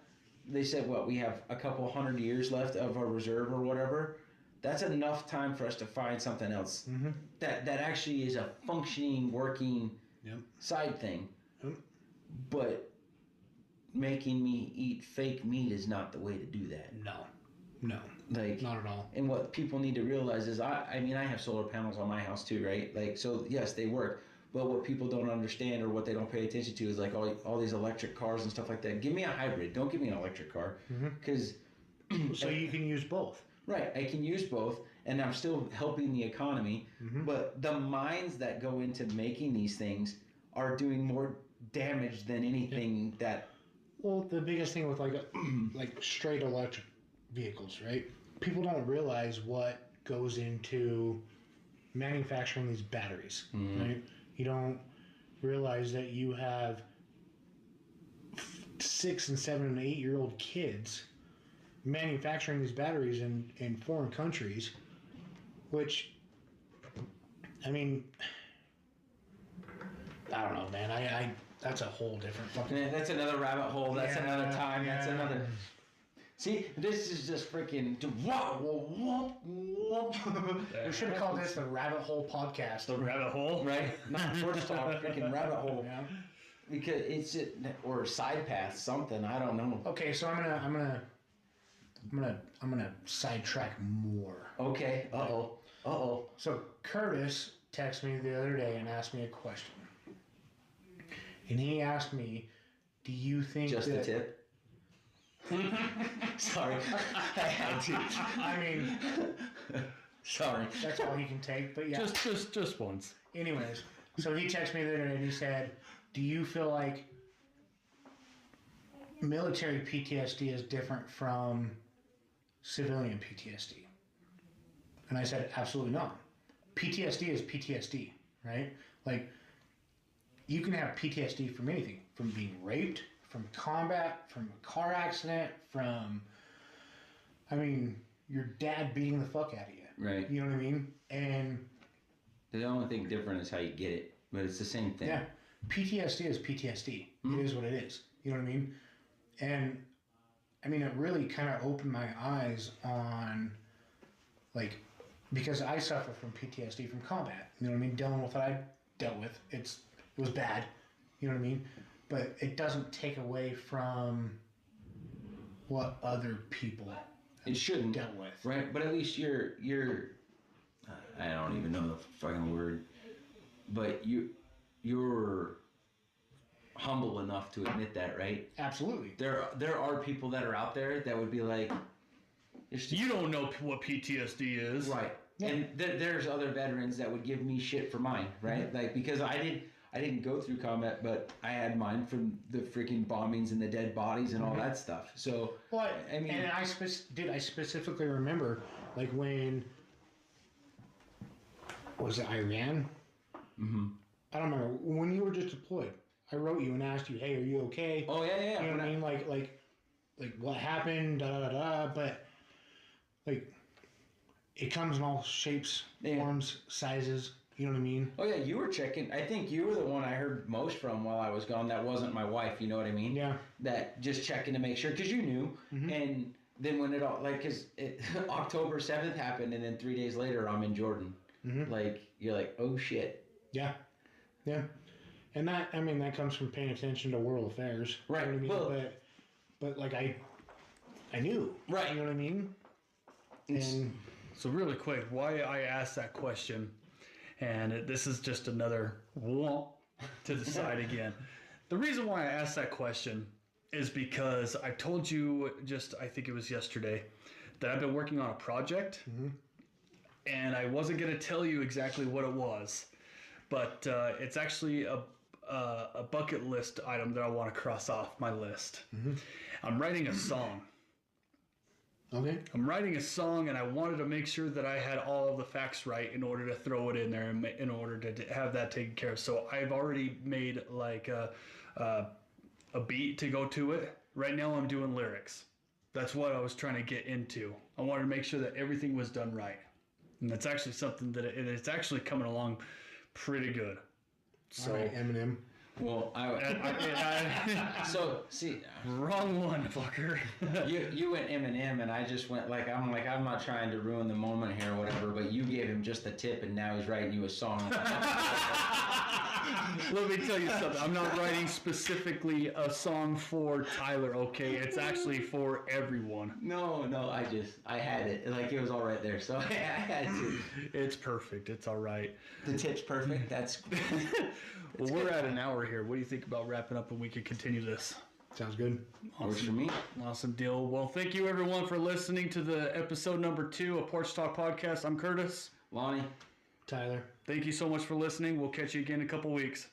Speaker 2: They said, we have a couple 100 years left of our reserve or whatever. That's enough time for us to find something else that actually is a functioning, working side thing. But making me eat fake meat is not the way to do that.
Speaker 3: No,
Speaker 2: like,
Speaker 3: not at all.
Speaker 2: And what people need to realize is, I mean, I have solar panels on my house too, right? Like, so yes, they work. But what people don't understand, or what they don't pay attention to, is like all these electric cars and stuff like that. Give me a hybrid. Don't give me an electric car, because
Speaker 3: so you can use both.
Speaker 2: Right, I can use both, and I'm still helping the economy. But the minds that go into making these things are doing more damage than anything that.
Speaker 3: Well, the biggest thing with like straight electric vehicles, right? People don't realize what goes into manufacturing these batteries, right? You don't realize that you have 6 and 7 and 8-year-old kids manufacturing these batteries in foreign countries, which, I mean, I don't know, man. I that's a whole different fucking...
Speaker 2: That's another rabbit hole. That's another time. That's another... See, this is just freaking...
Speaker 3: We should have called this the Rabbit Hole Podcast.
Speaker 1: The rabbit hole?
Speaker 2: Right? Not horse talk, freaking rabbit hole.
Speaker 3: Yeah.
Speaker 2: Because it's... Or side path, something. I don't know.
Speaker 3: Okay, so I'm gonna sidetrack more.
Speaker 2: Okay. Uh-oh.
Speaker 3: So Curtis texted me the other day and asked me a question. And he asked me, do you think
Speaker 2: Just
Speaker 3: that...
Speaker 2: a tip? Sorry. I had to.
Speaker 3: I mean...
Speaker 2: Sorry.
Speaker 3: That's all he can take, but yeah.
Speaker 1: Just once.
Speaker 3: Anyways, so he texted me the other day and he said, do you feel like military PTSD is different from civilian PTSD? And I said, absolutely not. PTSD is PTSD, right? Like, you can have PTSD from anything, from being raped, from combat, from a car accident, from, I mean, your dad beating the fuck out of you.
Speaker 2: Right.
Speaker 3: You know what I mean? And
Speaker 2: the only thing different is how you get it, but it's the same thing.
Speaker 3: yeah, PTSD is PTSD. It is what it is. You know what I mean? And I mean, it really kind of opened my eyes on, like, because I suffer from PTSD from combat. You know what I mean? Dealing with what I dealt with, it was bad. You know what I mean? But it doesn't take away from what other people
Speaker 2: it shouldn't
Speaker 3: dealt with.
Speaker 2: Right? But at least you're I don't even know the fucking word, but you're humble enough to admit that, right?
Speaker 3: Absolutely.
Speaker 2: There are people that are out there that would be like,
Speaker 1: you don't know what PTSD is,
Speaker 2: right?
Speaker 3: Yeah.
Speaker 2: And there's other veterans that would give me shit for mine, right?
Speaker 3: Mm-hmm.
Speaker 2: Like, because I didn't go through combat, but I had mine from the freaking bombings and the dead bodies and all that stuff. So,
Speaker 3: well,
Speaker 2: I mean,
Speaker 3: and I specifically remember, like, when was it Iran?
Speaker 2: Mm-hmm.
Speaker 3: I don't remember when you were just deployed. I wrote you and asked you, "Hey, are you okay?"
Speaker 2: Oh yeah.
Speaker 3: You know what I mean? Like what happened? Da da da. But like, it comes in all shapes, forms, sizes. You know what I mean?
Speaker 2: Oh yeah, you were checking. I think you were the one I heard most from while I was gone. That wasn't my wife. You know what I mean?
Speaker 3: Yeah.
Speaker 2: That just checking to make sure because you knew. And then when it all because October 7th happened, and then 3 days later I'm in Jordan. Like you're like, oh shit.
Speaker 3: Yeah. Yeah. And that that comes from paying attention to world affairs.
Speaker 2: Right.
Speaker 3: You know what I mean?
Speaker 2: Well,
Speaker 3: but like I knew.
Speaker 2: Right.
Speaker 3: You know what I mean? And
Speaker 1: So really quick, why I asked that question, and this is just another womp to the side again. The reason why I asked that question is because I told you I think it was yesterday, that I've been working on a project, and I wasn't going to tell you exactly what it was, but it's actually a bucket list item that I want to cross off my list. I'm writing a song.
Speaker 3: okay.
Speaker 1: I'm writing a song, and I wanted to make sure that I had all of the facts right in order to throw it in there and in order to have that taken care of. So I've already made like a beat to go to it. Right now I'm doing lyrics. That's what I was trying to get into. I wanted to make sure that everything was done right. And that's actually something that it's actually coming along pretty good. So
Speaker 3: All right, Eminem.
Speaker 2: well, so see,
Speaker 1: wrong one, fucker.
Speaker 2: you went Eminem, and I just went I'm not trying to ruin the moment here or whatever, but you gave him just the tip, and now he's writing you a song.
Speaker 1: Let me tell you something. I'm not writing specifically a song for Tyler, okay? It's actually for everyone.
Speaker 2: No, I had it. Like, it was all right there, so I had to.
Speaker 1: It's perfect. It's all right.
Speaker 2: The tip's perfect. That's
Speaker 1: Well, we're at an hour here. What do you think about wrapping up and we can continue this?
Speaker 3: Sounds good.
Speaker 2: works for me.
Speaker 1: Awesome deal. Well, thank you everyone for listening to the episode number 2 of Porch Talk Podcast. I'm Curtis.
Speaker 2: Lonnie.
Speaker 3: Tyler.
Speaker 1: Thank you so much for listening. We'll catch you again in a couple weeks.